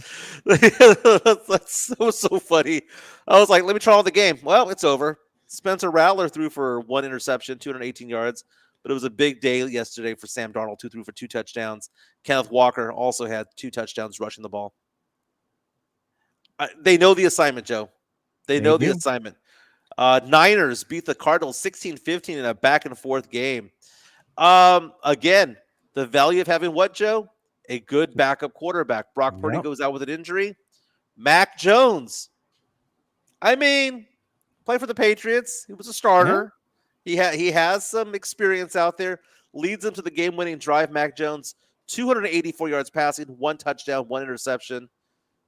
That's so funny. I was like, let me try on the game. Well, it's over. Spencer Rattler threw for 1 interception, 218 yards. But it was a big day yesterday for Sam Darnold, who threw for 2 touchdowns. Kenneth Walker also had 2 touchdowns rushing the ball. They know the assignment, Joe. They know the assignment. Niners beat the Cardinals 16-15 in a back-and-forth game. Again, the value of having what, Joe? A good backup quarterback. Brock Purdy goes out with an injury. Mac Jones. I mean, played for the Patriots. He was a starter. Yeah. He has some experience out there. Leads him to the game-winning drive. Mac Jones, 284 yards passing, 1 touchdown, 1 interception.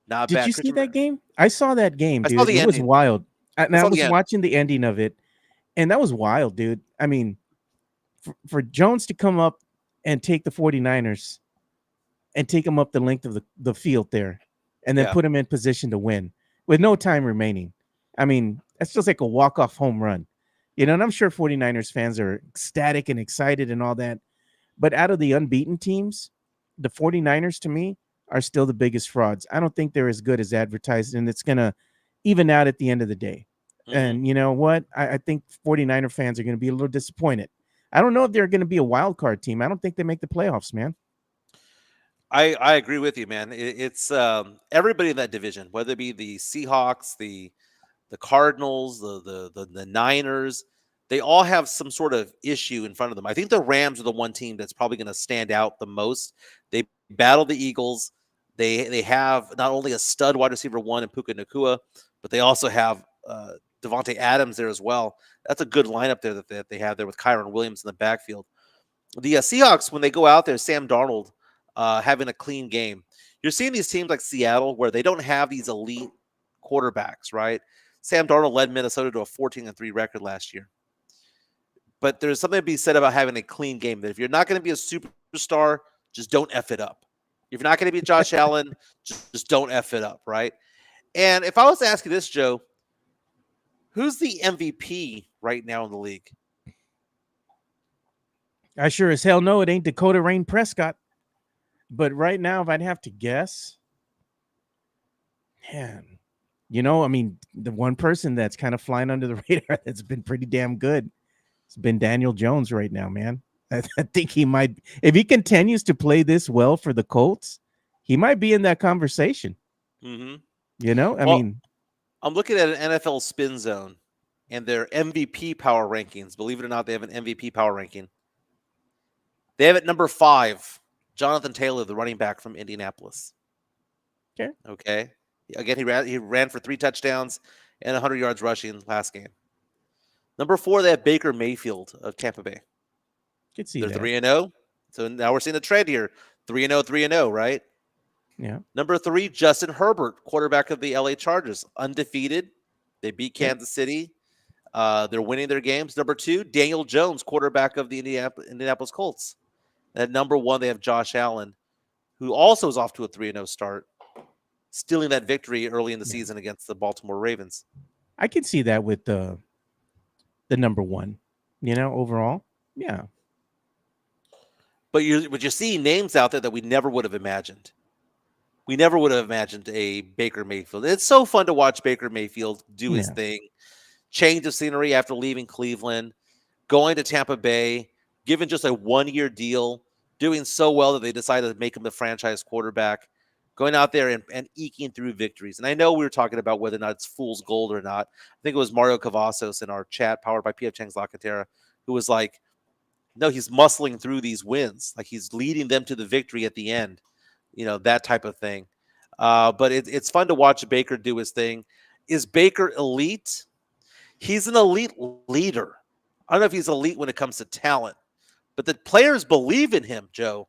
Not bad. Did you see that game? I saw that game, dude. It was wild. And I was watching the ending of it, and that was wild, dude. I mean, for Jones to come up and take the 49ers and take them up the length of the field there and then put them in position to win with no time remaining. I mean, that's just like a walk-off home run. You know, and I'm sure 49ers fans are ecstatic and excited and all that. But out of the unbeaten teams, the 49ers, to me, are still the biggest frauds. I don't think they're as good as advertised, and it's going to even out at the end of the day. Mm-hmm. And you know what? I think 49er fans are going to be a little disappointed. I don't know if they're going to be a wild card team. I don't think they make the playoffs, man. I agree with you, man. It's everybody in that division, whether it be the Seahawks, the Cardinals, the Niners, they all have some sort of issue in front of them. I think the Rams are the one team that's probably going to stand out the most. They battle the Eagles. They have not only a stud wide receiver 1 in Puka Nacua, but they also have Devontae Adams there as well. That's a good lineup there that they have there with Kyron Williams in the backfield. The Seahawks, when they go out there, Sam Darnold having a clean game. You're seeing these teams like Seattle where they don't have these elite quarterbacks, right? Sam Darnold led Minnesota to a 14-3 record last year. But there's something to be said about having a clean game. That if you're not going to be a superstar, just don't F it up. If you're not going to be Josh Allen, just don't F it up, right? And if I was to ask you this, Joe, who's the MVP right now in the league? I sure as hell know it ain't Dakota Rain Prescott. But right now, if I'd have to guess, man, you know, I mean, the one person that's kind of flying under the radar that's been pretty damn good, it's been Daniel Jones right now, man. I think he might, if he continues to play this well for the Colts, he might be in that conversation. Mm-hmm. You know, I mean, I'm looking at an NFL Spin Zone and their MVP power rankings. Believe it or not, they have an MVP power ranking. They have at number 5, Jonathan Taylor, the running back from Indianapolis. Okay. Again, he ran for 3 touchdowns and 100 yards rushing last game. Number 4, they have Baker Mayfield of Tampa Bay. Could see They're that. 3-0. So now we're seeing a trend here. 3-0, 3-0, right? Yeah. Number 3, Justin Herbert, quarterback of the LA Chargers, undefeated. They beat Yep. Kansas City. They're winning their games. Number 2, Daniel Jones, quarterback of the Indianapolis Colts. At number 1, they have Josh Allen, who also is off to a 3-0 start, stealing that victory early in the Yeah. season against the Baltimore Ravens. I can see that with the number one, overall. Yeah. But you're seeing names out there that we never would have imagined. We never would have imagined a Baker Mayfield. It's so fun to watch Baker Mayfield do his Yeah. thing, change of scenery after leaving Cleveland, going to Tampa Bay, given just a 1-year deal, doing so well that they decided to make him the franchise quarterback, going out there and eking through victories. And I know we were talking about whether or not it's fool's gold or not. I think it was Mario Cavazos in our chat, powered by PF Chang's La Cantera, who was like, no, he's muscling through these wins. Like he's leading them to the victory at the end, that type of thing. But it's fun to watch Baker do his thing. Is Baker elite? He's an elite leader. I don't know if he's elite when it comes to talent, but the players believe in him, Joe.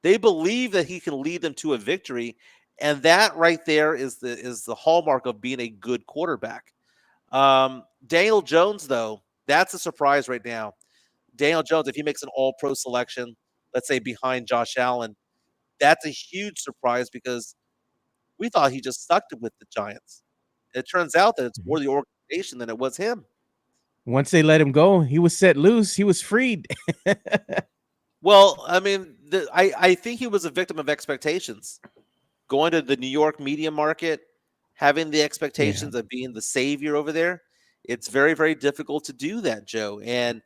They believe that he can lead them to a victory, and that right there is the hallmark of being a good quarterback. Daniel Jones, though, that's a surprise right now. Daniel Jones, if he makes an all-pro selection, let's say behind Josh Allen, that's a huge surprise because we thought he just sucked it with the Giants. It turns out that it's more the organization than it was him. Once they let him go, he was set loose. He was freed. Well, I mean, I think he was a victim of expectations. Going to the New York media market, having the expectations of being the savior over there, it's very, very difficult to do that, Joe. And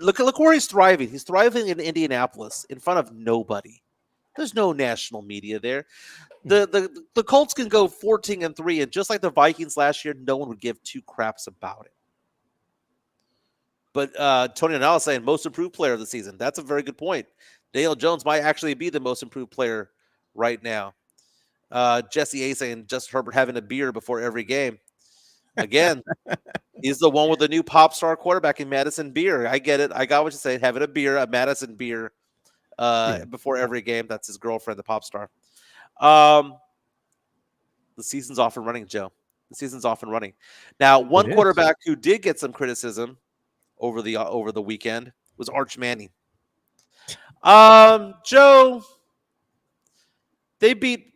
look where he's thriving. He's thriving in Indianapolis in front of nobody. There's no national media there. The Colts can go 14-3, and just like the Vikings last year, no one would give 2 craps about it. But Tony O'Neill is saying most improved player of the season. That's a very good point. Daniel Jones might actually be the most improved player right now. Jesse A saying Justin Herbert having a beer before every game. Again, he's the one with the new pop star quarterback in Madison Beer. I get it. I got what you're saying. Having a beer, a Madison Beer before every game. That's his girlfriend, the pop star. The season's off and running, Joe. The season's off and running. Now, one quarterback who did get some criticism over the weekend was Arch Manning. Joe, they beat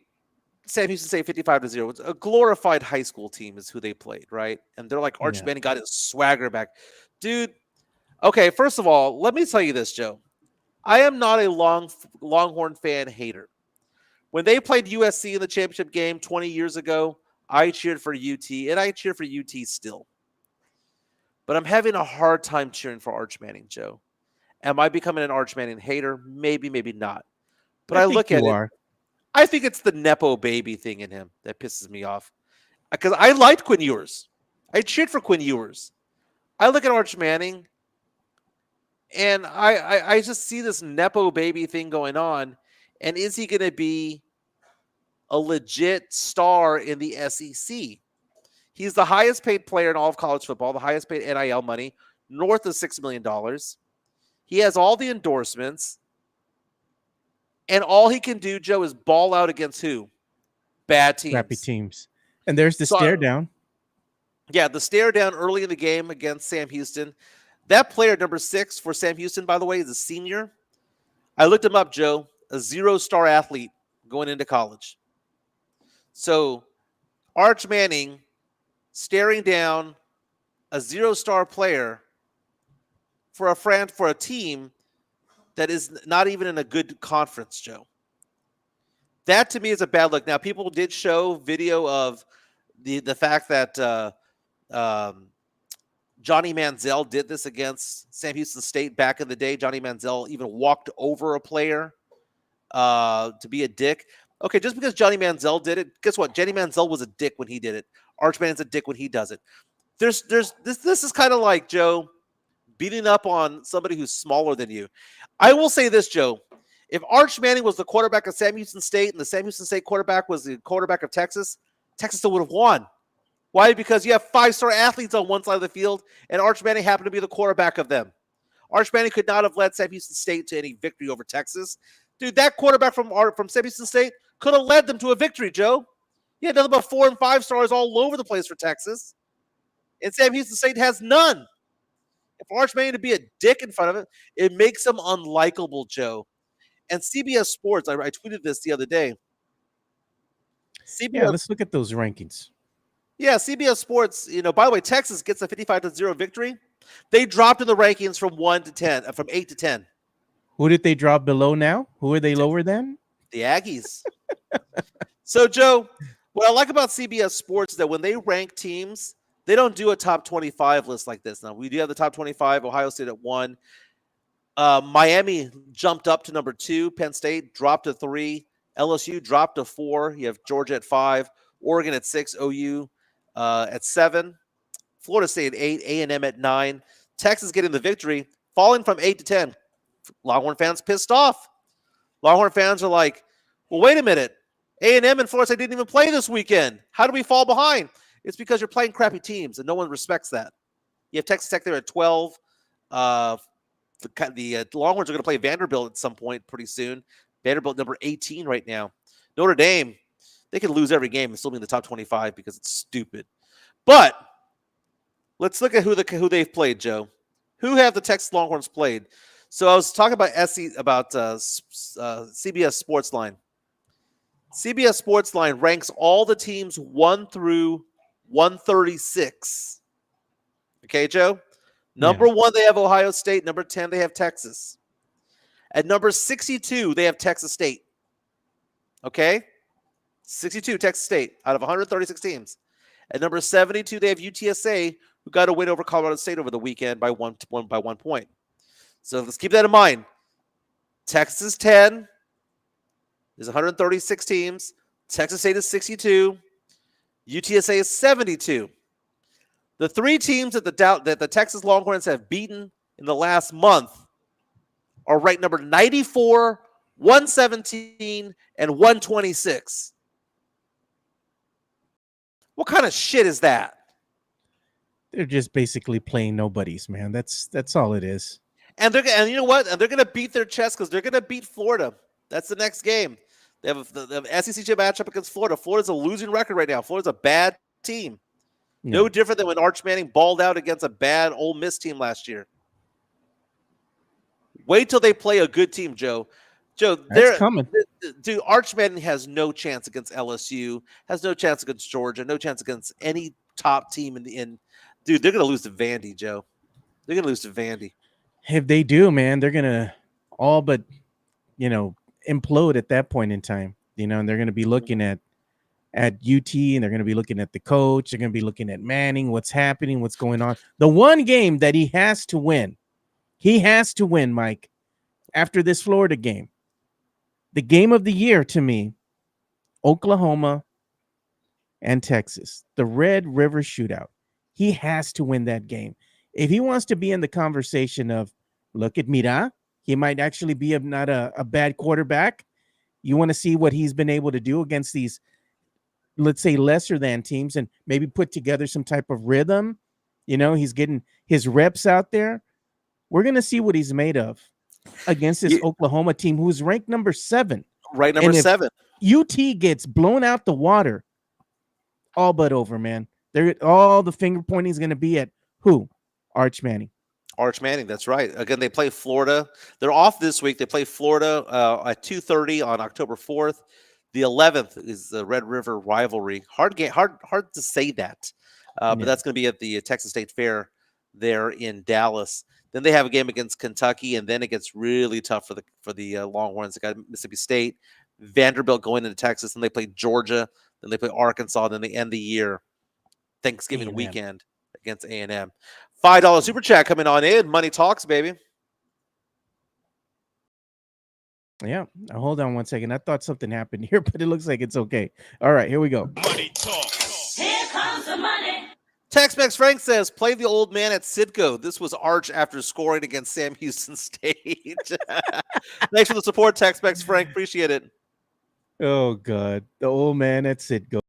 Sam Houston State 55-0. It's a glorified high school team is who they played, right? And they're like, Arch Manning got his swagger back. Dude, okay, first of all, let me tell you this, Joe. I am not a Longhorn fan hater. When they played USC in the championship game 20 years ago, I cheered for UT, and I cheer for UT still. But I'm having a hard time cheering for Arch Manning, Joe. Am I becoming an Arch Manning hater? Maybe, maybe not. But I look at it. I think it's the Nepo baby thing in him that pisses me off. Because I liked Quinn Ewers. I cheered for Quinn Ewers. I look at Arch Manning, and I just see this Nepo baby thing going on. And is he going to be a legit star in the SEC? He's the highest paid player in all of college football, the highest paid NIL money, north of $6 million. He has all the endorsements. And all he can do, Joe, is ball out against who? Bad teams. Crappy teams. And there's the stare down. Yeah, the stare down early in the game against Sam Houston. That player, number 6 for Sam Houston, by the way, is a senior. I looked him up, Joe, a 0-star athlete going into college. So Arch Manning staring down a 0-star player for a team that is not even in a good conference, Joe. That to me is a bad look. Now, people did show video of the fact that Johnny Manziel did this against Sam Houston State back in the day. Johnny Manziel even walked over a player to be a dick. Okay, just because Johnny Manziel did it, guess what? Johnny Manziel was a dick when he did it. Arch Manning's a dick when he does it. This is kind of like, Joe, beating up on somebody who's smaller than you. I will say this, Joe. If Arch Manning was the quarterback of Sam Houston State and the Sam Houston State quarterback was the quarterback of Texas, Texas still would have won. Why? Because you have 5-star athletes on one side of the field, and Arch Manning happened to be the quarterback of them. Arch Manning could not have led Sam Houston State to any victory over Texas. Dude, that quarterback from Sam Houston State could have led them to a victory, Joe. You had nothing but 4 and 5 stars all over the place for Texas. And Sam Houston State has none. And for Arch Manning to be a dick in front of it, it makes him unlikable, Joe. And CBS Sports, I tweeted this the other day. Yeah, let's look at those rankings. Yeah, CBS Sports, by the way, Texas gets a 55-0 victory. They dropped in the rankings from 8 to 10. Who did they drop below now? Who are they lower than? The Aggies. So, Joe, what I like about CBS Sports is that when they rank teams, they don't do a top 25 list like this. Now, we do have the top 25, Ohio State at 1. Miami jumped up to number 2. Penn State dropped to 3. LSU dropped to 4. You have Georgia at 5. Oregon at 6. OU at 7. Florida State at 8. A&M at 9. Texas getting the victory, falling from 8 to 10. Longhorn fans pissed off. Longhorn fans are like, well, wait a minute. A&M and Florida State didn't even play this weekend. How do we fall behind? It's because you're playing crappy teams, and no one respects that. You have Texas Tech there at 12. The Longhorns are going to play Vanderbilt at some point pretty soon. Vanderbilt number 18 right now. Notre Dame, they could lose every game and still be in the top 25 because it's stupid. But let's look at who they've played, Joe. Who have the Texas Longhorns played? So I was talking about CBS Sports Line. CBS Sports Line ranks all the teams 1 through 136. Okay, Joe? Number 1, they have Ohio State. Number 10, they have Texas. At number 62, they have Texas State. Okay? 62, Texas State, out of 136 teams. At number 72, they have UTSA, who got a win over Colorado State over the weekend by one point. So let's keep that in mind. Texas 10 is 136 teams. Texas State is 62. UTSA is 72. The 3 teams that the Texas Longhorns have beaten in the last month are ranked number 94, 117, and 126. What kind of shit is that? They're just basically playing nobodies, man. That's all it is. And you know what? And they're going to beat their chest because they're going to beat Florida. That's the next game. They have the SEC matchup against Florida. Florida's a losing record right now. Florida's a bad team. No different than when Arch Manning balled out against a bad Ole Miss team last year. Wait till they play a good team, Joe. They're coming. Dude, Arch Manning has no chance against LSU, has no chance against Georgia, no chance against any top team in. Dude, they're going to lose to Vandy, Joe. They're going to lose to Vandy. If they do, man, they're going to all but, implode at that point in time. And they're going to be looking at UT, and they're going to be looking at the coach. They're going to be looking at Manning, what's happening, what's going on. The one game that he has to win, Mike, after this Florida game. The game of the year to me, Oklahoma and Texas, the Red River Shootout. He has to win that game. If he wants to be in the conversation of, look at Mira, he might actually be not a bad quarterback. You want to see what he's been able to do against these, let's say, lesser than teams and maybe put together some type of rhythm. He's getting his reps out there. We're going to see what he's made of against this Oklahoma team who's ranked number 7. Right, number 7. UT gets blown out the water, all but over, man. All the finger pointing is going to be at who? Arch Manning. Arch Manning, that's right. Again, they play Florida. They're off this week. They play Florida at 2:30 on October 4th. The 11th is the Red River rivalry. Hard to say that, but that's going to be at the Texas State Fair there in Dallas. Then they have a game against Kentucky, and then it gets really tough for the Longhorns. They got Mississippi State, Vanderbilt going into Texas, then they play Georgia, then they play Arkansas, then they end the year Thanksgiving weekend against A&M. $5 super chat coming on in. Money talks, baby. Yeah. Now, hold on one second. I thought something happened here, but it looks like it's okay. All right, here we go. Money talks. Here comes the money. Tex-Mex Frank says, play the old man at Citgo. This was Arch after scoring against Sam Houston State. Thanks for the support, Tex-Mex Frank. Appreciate it. Oh, God. The old man at Citgo.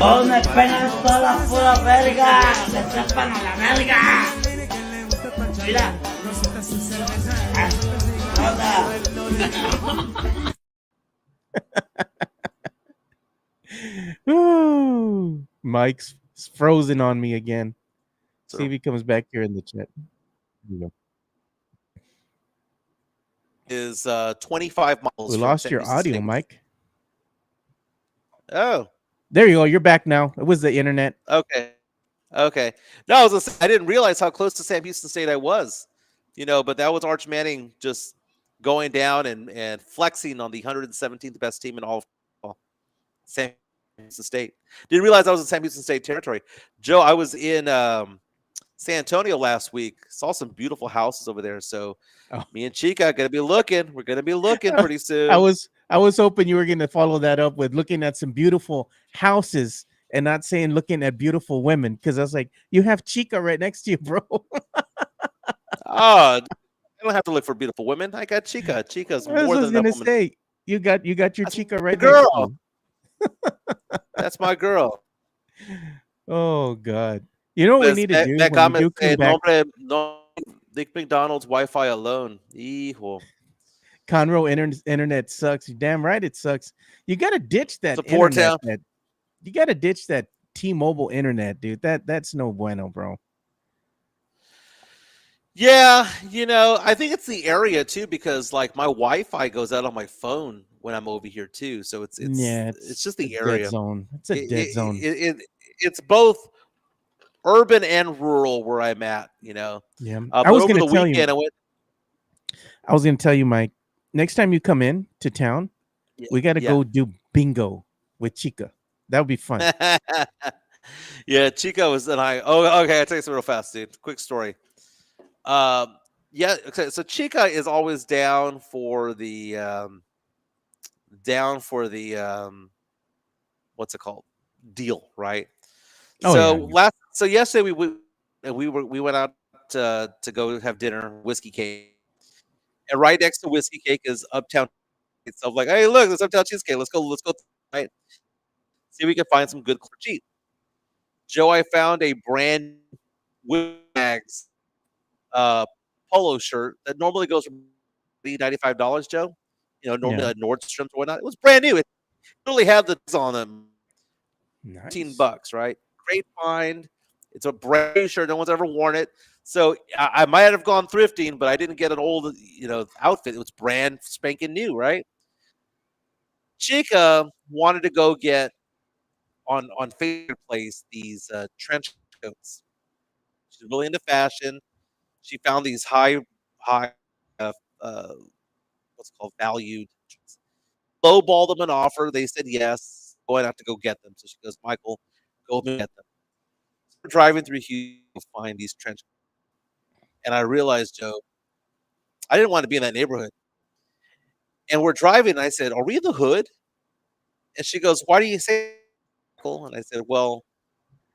Oh, me pegas toda la pura verga. Me trepan a la verga. Mira. Mike's frozen on me again. See So if he comes back here in the chat. There you go. is 25 miles We from lost San your Houston audio, State. Mike. Oh, There you go. You're back now. It was the internet. okay. Okay. No, I was gonna say, I didn't realize how close to Sam Houston State I was. But that was Arch Manning just going down and flexing on the 117th best team in all of football, Sam Houston State. Didn't realize I was in Sam Houston State territory. Joe, I was in San Antonio last week. Saw some beautiful houses over there. So Oh. me and Chica are gonna be looking. We're gonna be looking pretty soon. I was hoping you were going to follow that up with looking at some beautiful houses and not saying looking at beautiful women, because I was like, you have Chica right next to you, bro. Oh, I don't have to look for beautiful women. I got Chica. Chica's I more was than going enough to woman. say you got your That's Chica my right next to girl. you. That's my girl. Oh God! You know what we Pues, need to do me when you acaba do come de back? nombre, no, Dick McDonald's Wi-Fi alone. Hijo. Conroe internet sucks. You're damn right it sucks. You got to ditch that It's a poor internet. town. You got to ditch that T-Mobile internet, dude. That's no bueno, bro. Yeah, I think it's the area too, because like my Wi-Fi goes out on my phone when I'm over here too. So it's Yeah, it's just the a area. dead zone. It's a dead zone. It's both urban and rural where I'm at. Yeah, But I was over gonna the tell you. weekend I went. I was gonna tell you, Mike. Next time you come in to town, we got to Yeah. go do bingo with Chica. That would be fun. Yeah, Chico was and I. Oh, okay. I'll tell you something real fast, dude. Quick story. Yeah. Okay. So Chica is always down for the what's it called, deal, right? Oh, So yeah. so yesterday we went out to go have dinner, Whiskey Cake, and right next to Whiskey Cake is Uptown. So I'm like, hey, look, there's Uptown Cheesecake. Let's go. Right, see if we can find some good cheap. Joe, I found a brand Mags polo shirt that normally goes for $95, Joe. Normally Yeah. at Nordstrom's or whatnot. It was brand new. It literally had the on them. Nice. $15, right? Great find. It's a brand new shirt. No one's ever worn it. So I might have gone thrifting, but I didn't get an old, outfit. It was brand spanking new, right? Chica wanted to go get on Favorite Place these trench coats. She's really into fashion. She found these high, uh, uh, what's it called, valued. Lowballed them an offer. They said yes. Going to have to go get them. So she goes, Michael, go get them. So we're driving through Houston to find these trench coats. And I realized, Joe, I didn't want to be in that neighborhood. And we're driving, and I said, are we in the hood? And she goes, why do you say that, Michael? And I said, well,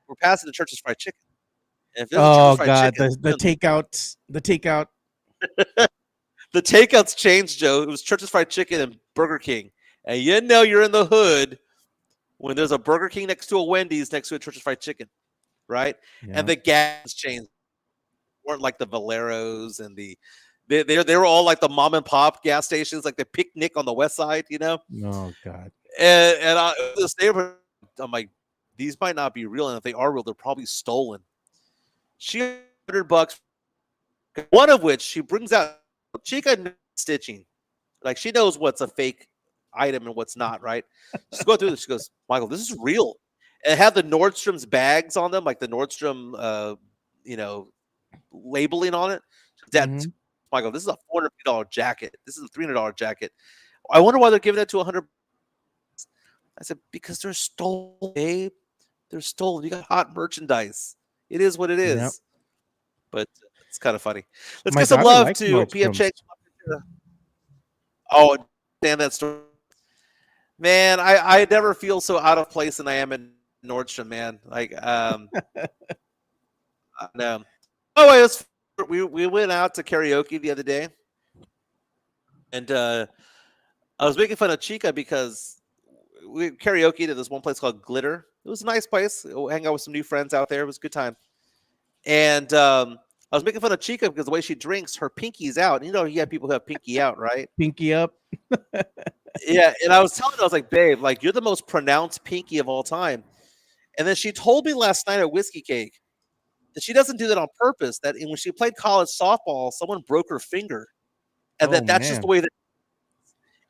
we're passing the Church's Fried Chicken. And if there's a Church's Oh Fried God, Chicken, the takeout, the takeouts changed, Joe. It was Church's Fried Chicken and Burger King. And you're in the hood when there's a Burger King next to a Wendy's next to a Church's Fried Chicken, right? Yeah. And the gas changed. Weren't like the Valeros and they were all like the mom and pop gas stations, like the Picnic on the west side, Oh God. And this neighborhood, I'm like, these might not be real, and if they are real, they're probably stolen. She $100, one of which she brings out. Chica stitching, like she knows what's a fake item and what's not, right? She's going through this. She goes, Michael, this is real. And it had the Nordstrom's bags on them, like the Nordstrom, labeling on it. That Michael, this is a $450 jacket. This is a $300 jacket. I wonder why they're giving that to $100. I said, because they're stolen, babe. They're stolen. You got hot merchandise. It is what it is. Yep. But it's kind of funny. Let's My get some daughter love likes to PM Nordstroms. Chang. Oh, damn that story. Man, I never feel so out of place than I am in Nordstrom, man. Like, no. Oh, we went out to karaoke the other day, and I was making fun of Chica because we karaoke at this one place called Glitter. It was a nice place. We'll hang out with some new friends out there. It was a good time. And I was making fun of Chica because the way she drinks, her pinky's out. You have people who have pinky out, right? Pinky up. Yeah, and I was telling her, I was like, babe, like you're the most pronounced pinky of all time. And then she told me last night at Whiskey Cake that she doesn't do that on purpose. That when she played college softball, someone broke her finger, and Oh that's just the man. way that.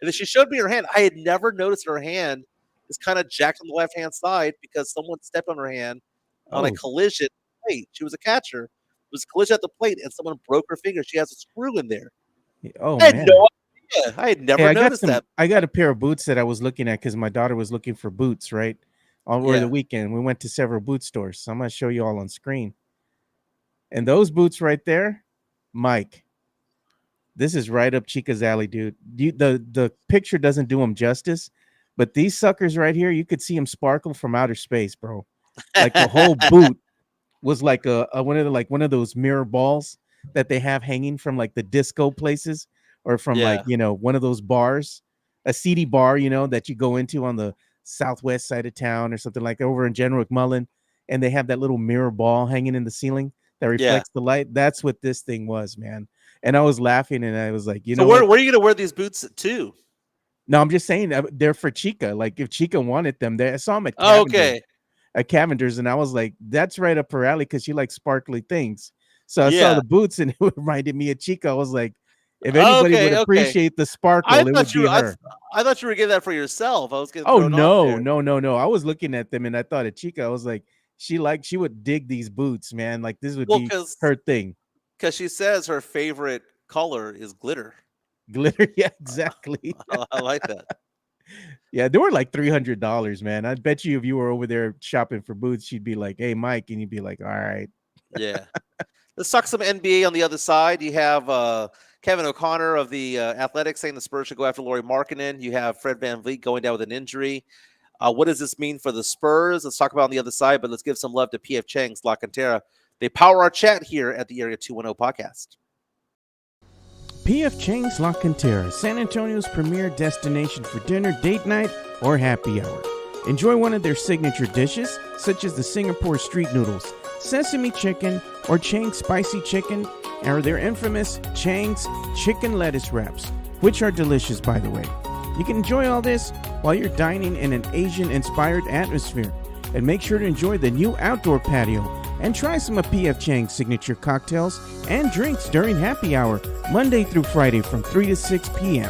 And then she showed me her hand. I had never noticed her hand is kind of jacked on the left hand side because someone stepped on her hand on a Oh. collision plate. She was a catcher. It was a collision at the plate, and someone broke her finger. She has a screw in there. Oh I had man. no idea. I had Hey, never noticed that. I got a pair of boots that I was looking at because my daughter was looking for boots, right? Over Yeah. the weekend. We went to several boot stores. So I'm gonna show you all on screen. And those boots right there, Mike, this is right up Chica's alley, dude. The picture doesn't do them justice, but these suckers right here, you could see them sparkle from outer space, bro. Like the whole boot was like a one of those mirror balls that they have hanging from like the disco places or from like Yeah. one of those bars, a seedy bar, that you go into on the southwest side of town or something like over in General McMullen, and they have that little mirror ball hanging in the ceiling that Yeah. reflects the light. That's what this thing was, man. And I was laughing and I was like, you So know where what? are you gonna wear these boots to? No, I'm just saying they're for Chica. Like if Chica wanted them, I saw them at Oh, okay. Cavender's, and I was like, that's right up her alley because she likes sparkly things. So I saw Yeah. the boots and it reminded me of Chica. I was like, if anybody would Okay. appreciate the I sparkle, it would thought be her. I thought you were getting that for yourself. I was getting Oh thrown off no, there. no, no, no. I was looking at them and I thought of Chica. I was like, she would dig these boots, man. Like this would Well, be her thing. because she says her favorite color is glitter. Glitter. Yeah, exactly. I like that. Yeah, they were like $300, man. I bet you if you were over there shopping for boots, she'd be like, "Hey, Mike," and you'd be like, "All right." Yeah. Let's talk some NBA on the other side. You have Kevin O'Connor of the Athletics saying the Spurs should go after Lauri Markkanen. You have Fred VanVleet going down with an injury. What does this mean for the Spurs? Let's talk about on the other side, but let's give some love to PF Chang's La Cantera. They power our chat here at the Area 210 podcast. PF Chang's La Cantera, San Antonio's premier destination for dinner, date night, or happy hour. Enjoy one of their signature dishes, such as the Singapore street noodles, sesame chicken, or Chang's spicy chicken, or their infamous Chang's chicken lettuce wraps, which are delicious, by the way. You can enjoy all this while you're dining in an Asian-inspired atmosphere. And make sure to enjoy the new outdoor patio and try some of PF Chang's signature cocktails and drinks during happy hour, Monday through Friday from 3 to 6 p.m.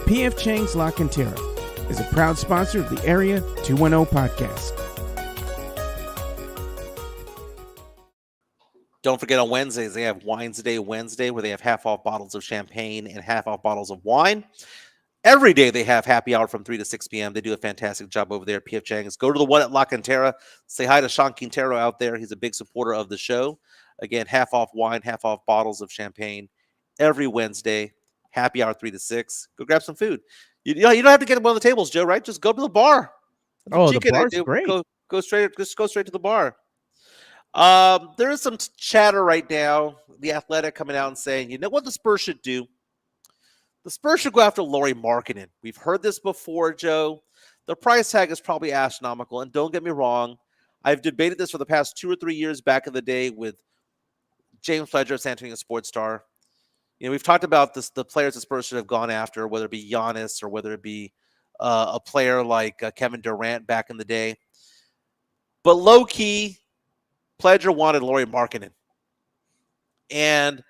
PF Chang's La Cantera is a proud sponsor of the Area 210 podcast. Don't forget on Wednesdays, they have Wines Day Wednesday, where they have half off bottles of champagne and half off bottles of wine. Every day they have happy hour from 3 to 6 p.m. They do a fantastic job over there at PF Chang's. Go to the one at La Cantera. Say hi to Sean Quintero out there. He's a big supporter of the show. Again, half off wine, half off bottles of champagne every Wednesday. Happy hour 3 to 6. Go grab some food. You don't have to get one of the tables, Joe, right? Just go to the bar. That's what Oh, the Chica bar's did. great. Go straight to the bar. There is some chatter right now. The Athletic coming out and saying, you know what the Spurs should do? The Spurs should go after Lauri Markkanen. We've heard this before, Joe. The price tag is probably astronomical, and don't get me wrong. I've debated this for the past 2 or 3 years back in the day with James Pledger of San Antonio Sports Star. We've talked about this, the players the Spurs should have gone after, whether it be Giannis or whether it be a player like Kevin Durant back in the day. But low-key, Pledger wanted Lauri Markkanen. And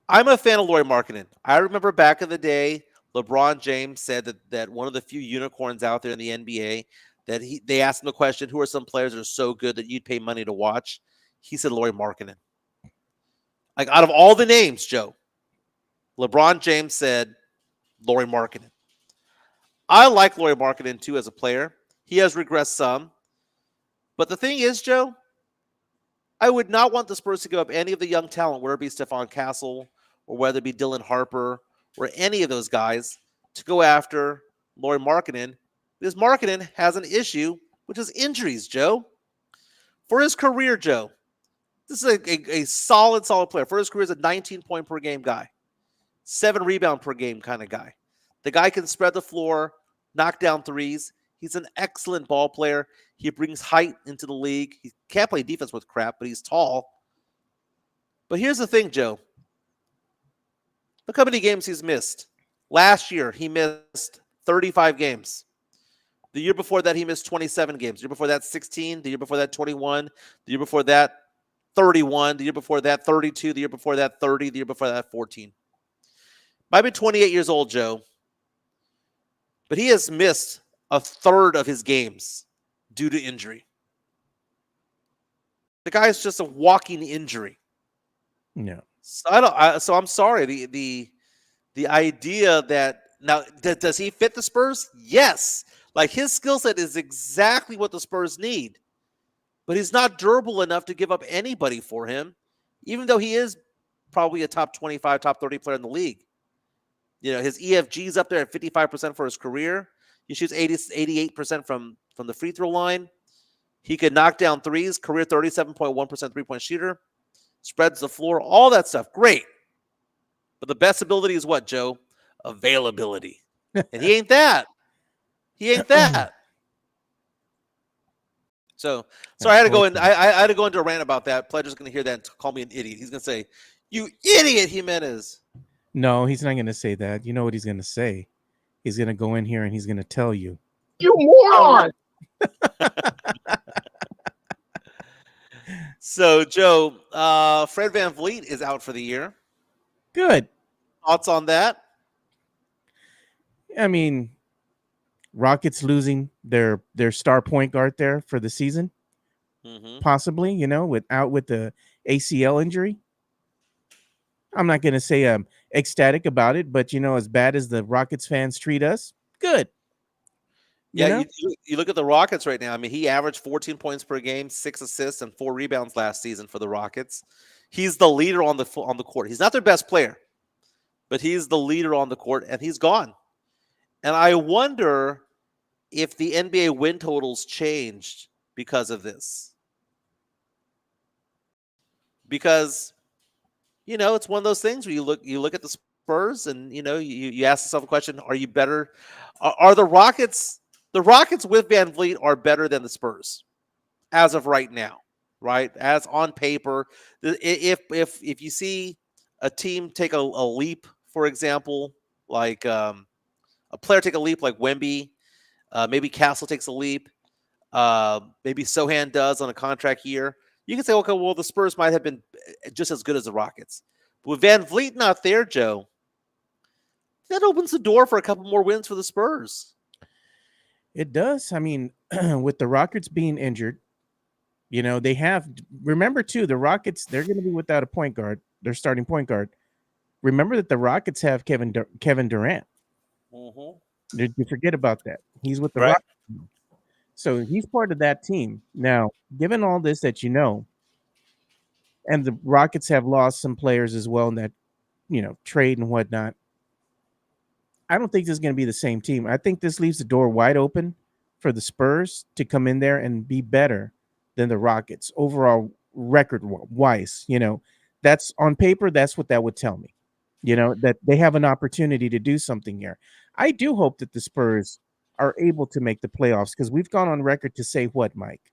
I'm a fan of Lauri Markkanen. I remember back in the day, LeBron James said that one of the few unicorns out there in the NBA, that they asked him the question, who are some players that are so good that you'd pay money to watch? He said Lauri Markkanen. Like, out of all the names, Joe, LeBron James said Lauri Markkanen. I like Lauri Markkanen, too, as a player. He has regressed some. But the thing is, Joe, I would not want the Spurs to give up any of the young talent, whether it be Stephon Castle or whether it be Dylan Harper or any of those guys, to go after Lauri Markkanen, because Markkanen has an issue, which is injuries, Joe. For his career, Joe, this is a solid player. For his career, he's a 19-point per game guy, 7 rebound per game kind of guy. The guy can spread the floor, knock down threes. He's an excellent ball player. He brings height into the league. He can't play defense with crap, but he's tall. But here's the thing, Joe. Look how many games he's missed. Last year, he missed 35 games. The year before that, he missed 27 games. The year before that, 16. The year before that, 21. The year before that, 31. The year before that, 32. The year before that, 30. The year before that, 14. Might be 28 years old, Joe. But he has missed a third of his games due to injury. The guy is just a walking injury. No. So I'm sorry. The idea that now does he fit the Spurs? Yes. Like his skill set is exactly what the Spurs need. But he's not durable enough to give up anybody for him, even though he is probably a top 25, top 30 player in the league. You know, his EFG is up there at 55% for his career. He shoots 88% from the free throw line. He could knock down threes, career 37.1% three-point shooter, spreads the floor, all that stuff. Great. But the best ability is what, Joe? Availability. And he ain't that. He ain't that. So I had to go in. I had to go into a rant about that. Pledger's going to hear that and call me an idiot. He's going to say, "You idiot, Jimenez." No, he's not going to say that. You know what he's going to say? He's going to go in here and he's going to tell you. You moron! So, Joe, Fred VanVleet is out for the year. Good. Thoughts on that? I mean, Rockets losing their star point guard there for the season, possibly, you know, with the ACL injury. I'm not going to say I'm ecstatic about it, but, you know, as bad as the Rockets fans treat us, good. You look at the Rockets right now. I mean, he averaged 14 points per game, 6 assists, and 4 rebounds last season for the Rockets. He's the leader on the court. He's not their best player, but he's the leader on the court, and he's gone. And I wonder if the NBA win totals changed because of this. Because, you know, it's one of those things where you look at the Spurs and, you know, you ask yourself a question, are you better? Are the Rockets with VanVleet are better than the Spurs as of right now, right? As on paper, if you see a team take a leap, for example, like a player take a leap like Wemby, maybe Castle takes a leap, maybe Sohan does on a contract year, you can say, okay, well, the Spurs might have been just as good as the Rockets. But with VanVleet not there, Joe, that opens the door for a couple more wins for the Spurs. It does. I mean, with the Rockets being injured, you know, they have, remember too, the Rockets, they're going to be without a point guard, their starting point guard. Remember that the Rockets have Kevin Durant. You forget about that. He's with the Rockets. So he's part of that team. Now, given all this that you know, and the Rockets have lost some players as well in that, you know, trade and whatnot, I don't think this is going to be the same team. I think this leaves the door wide open for the Spurs to come in there and be better than the Rockets overall record-wise. You know, that's on paper. That's what that would tell me, you know, that they have an opportunity to do something here. I do hope that the Spurs are able to make the playoffs because we've gone on record to say what, Mike?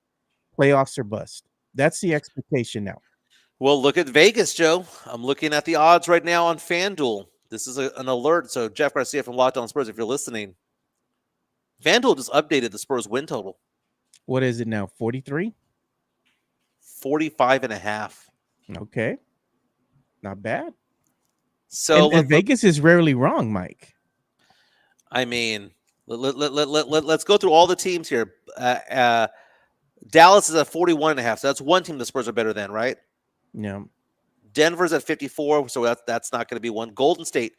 Playoffs or bust. That's the expectation now. Well, look at Vegas, Joe. I'm looking at the odds right now on FanDuel. This is an alert. So Jeff Garcia from Locked On Spurs, if you're listening, FanDuel just updated the Spurs win total. What is it now? 43? 45.5. Okay. Not bad. So and Vegas is rarely wrong, Mike. I mean, let's go through all the teams here. Dallas is at 41.5. So that's one team the Spurs are better than, right? Yeah. Denver's at 54, so that's not going to be one. Golden State,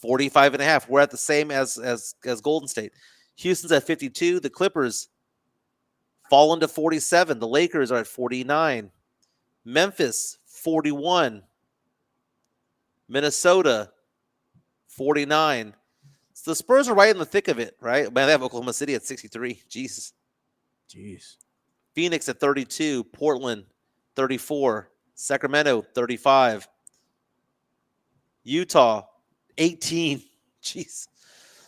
45.5. We're at the same as Golden State. Houston's at 52. The Clippers fallen to 47. The Lakers are at 49. Memphis, 41. Minnesota, 49. So the Spurs are right in the thick of it, right? Man, they have Oklahoma City at 63. Jesus. Jeez. Phoenix at 32. Portland, 34. Sacramento, 35. Utah, 18. Jeez.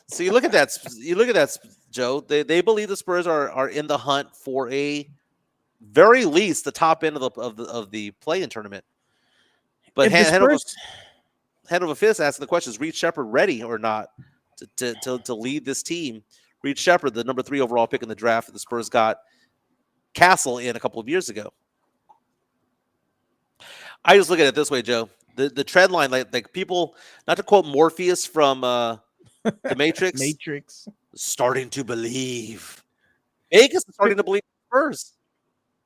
So you look at that. You look at that, Joe. They believe the Spurs are in the hunt for a very least the top end of the play-in tournament. But hand over fist asking the question: is Reed Shepherd ready or not to lead this team? Reed Shepard, the number 3 overall pick in the draft that the Spurs got Castle in a couple of years ago. I just look at it this way, Joe. The trend line, like people, not to quote Morpheus from The Matrix, Matrix. starting to believe. Vegas is starting to believe Spurs.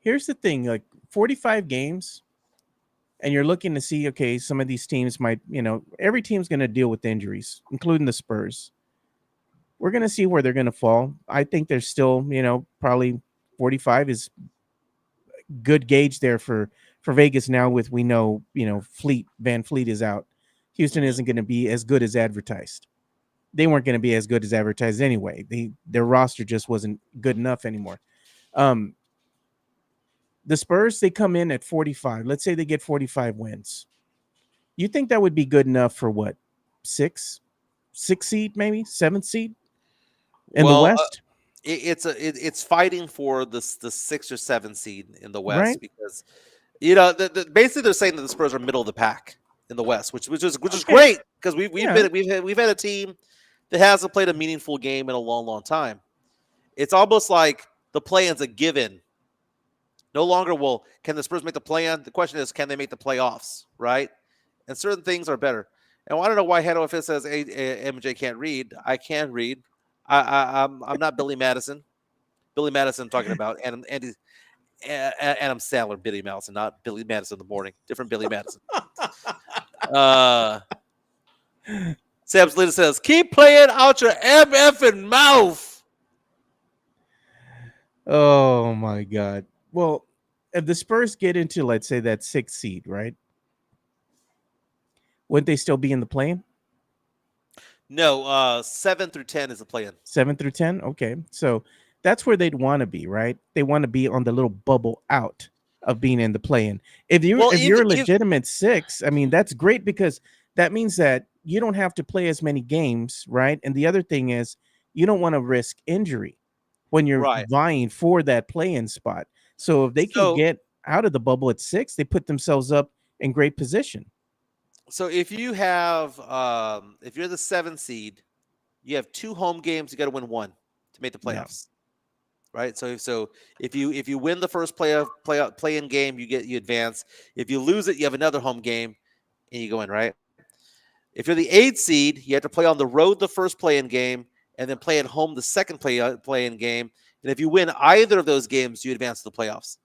Here's the thing, like 45 games, and you're looking to see, okay, some of these teams might, every team's going to deal with injuries, including the Spurs. We're going to see where they're going to fall. I think there's still, probably 45 is good gauge there for Vegas now with, we know, Van Fleet is out. Houston isn't going to be as good as advertised. They weren't going to be as good as advertised anyway. Their roster just wasn't good enough anymore. The Spurs, they come in at 45. Let's say they get 45 wins. You think that would be good enough for what? Six seed, maybe 7th seed in the West? It's fighting for the 6 or 7 seed in the West, Right. because basically they're saying that the Spurs are middle of the pack in the West, which is Okay. great, because we've had a team that hasn't played a meaningful game in a long time. It's almost like the play-in's a given. No longer, well, can the Spurs make the play-in? The question is, can they make the playoffs, right? And certain things are better. And I don't know why Head Office says MJ can't read. I can read. I'm not Billy Madison. Billy Madison I'm talking about, and Adam Sandler, Billy Madison, not Billy Madison in the morning. Different Billy Madison. Sam Slater says, keep playing out your MFing mouth. Oh my God. Well, if the Spurs get into, let's say, that 6th seed, right? Wouldn't they still be in the play-in? No, 7 through 10 is the play-in. 7 through 10? Okay. So that's where they'd want to be, right? They want to be on the little bubble out of being in the play-in. If you're a legitimate 6, I mean, that's great, because that means that you don't have to play as many games, right? And the other thing is, you don't want to risk injury when you're vying for that play-in spot. So if they can get out of the bubble at 6, they put themselves up in great position. So if you have, if you're the 7th seed, you have 2 home games. You got to win 1 to make the playoffs, right? So if you win the first play-in game, you advance. If you lose it, you have another home game, and you go in, right? If you're the 8th seed, you have to play on the road the first play-in game, and then play at home the second play-in game. And if you win either of those games, you advance to the playoffs.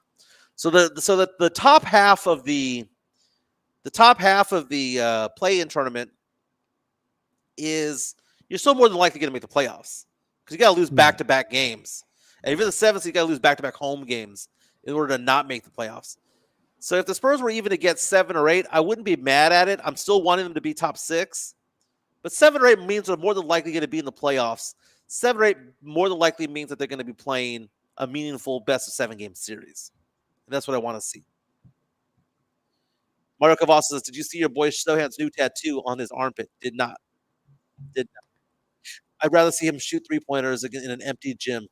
So the top half of the play-in tournament is, you're still more than likely going to make the playoffs, because you got to lose back-to-back games. And if you're the 7th, you got to lose back-to-back home games in order to not make the playoffs. So if the Spurs were even to get 7 or 8, I wouldn't be mad at it. I'm still wanting them to be top 6. But 7 or 8 means they're more than likely going to be in the playoffs. 7 or 8 more than likely means that they're going to be playing a meaningful best-of-7 game series. And that's what I want to see. Mario Cavazos says, did you see your boy Sohan's new tattoo on his armpit? Did not. I'd rather see him shoot 3-pointers in an empty gym.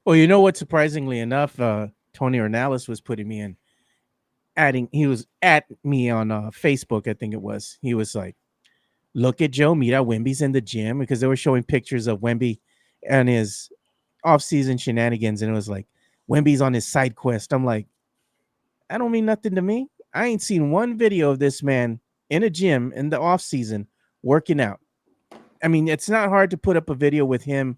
Well, you know what? Surprisingly enough, Tony Ornalis was putting me in. He was at me on Facebook, I think it was. He was like, look at Joe, mira, Wemby's in the gym, because they were showing pictures of Wemby and his off-season shenanigans, and it was like, Wemby's on his side quest. I'm like, that don't mean nothing to me. I ain't seen one video of this man in a gym in the off-season working out. I mean, it's not hard to put up a video with him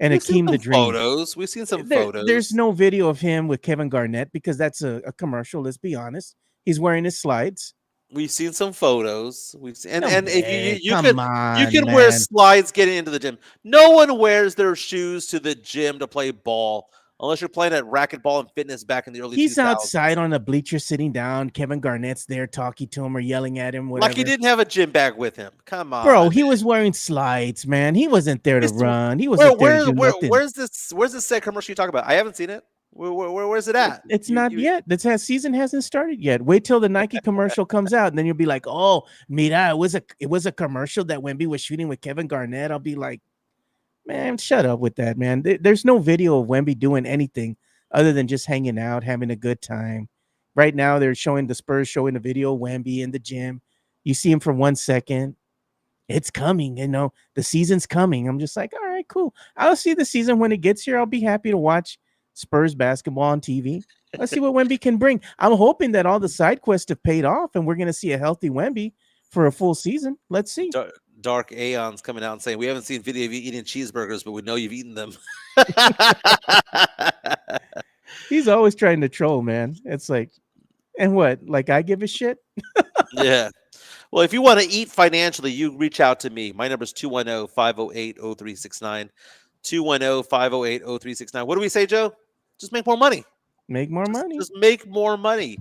and Akeem the Dream. Photos. We've seen some photos. There's no video of him with Kevin Garnett, because that's a commercial. Let's be honest. He's wearing his slides. We've seen some photos. We've seen, No and way. if you Come can on, wear man. slides getting into the gym. No one wears their shoes to the gym to play ball, unless you're playing at racquetball and fitness back in the early 2000s. He's outside on a bleacher sitting down. Kevin Garnett's there talking to him or yelling at him. Whatever. Like he didn't have a gym bag with him. Come on, bro. He was wearing slides, man. He wasn't there to run. He wasn't there to do nothing. Where's this said commercial you talk about? I haven't seen it. Where's it at? It's not yet. The season hasn't started yet. Wait till the Nike commercial comes out, and then you'll be like, "Oh, mira, it was a commercial that Wemby was shooting with Kevin Garnett." I'll be like, "Man, shut up with that, man." There's no video of Wemby doing anything other than just hanging out, having a good time. Right now, they're showing the Spurs showing a video of Wemby in the gym. You see him for 1 second. it's coming. The season's coming. I'm just like, all right, cool. I'll see the season when it gets here. I'll be happy to watch Spurs basketball on TV. Let's see what Wemby can bring. I'm hoping that all the side quests have paid off and we're going to see a healthy Wemby for a full season. Let's see. Dark Aeon's coming out and saying, we haven't seen video of you eating cheeseburgers, but we know you've eaten them. He's always trying to troll, man. It's like, and what? Like, I give a shit? Yeah. Well, if you want to eat financially, you reach out to me. My number is 210-508-0369. 210-508-0369. What do we say, Joe? Just make more money. Make more money. Just make more money.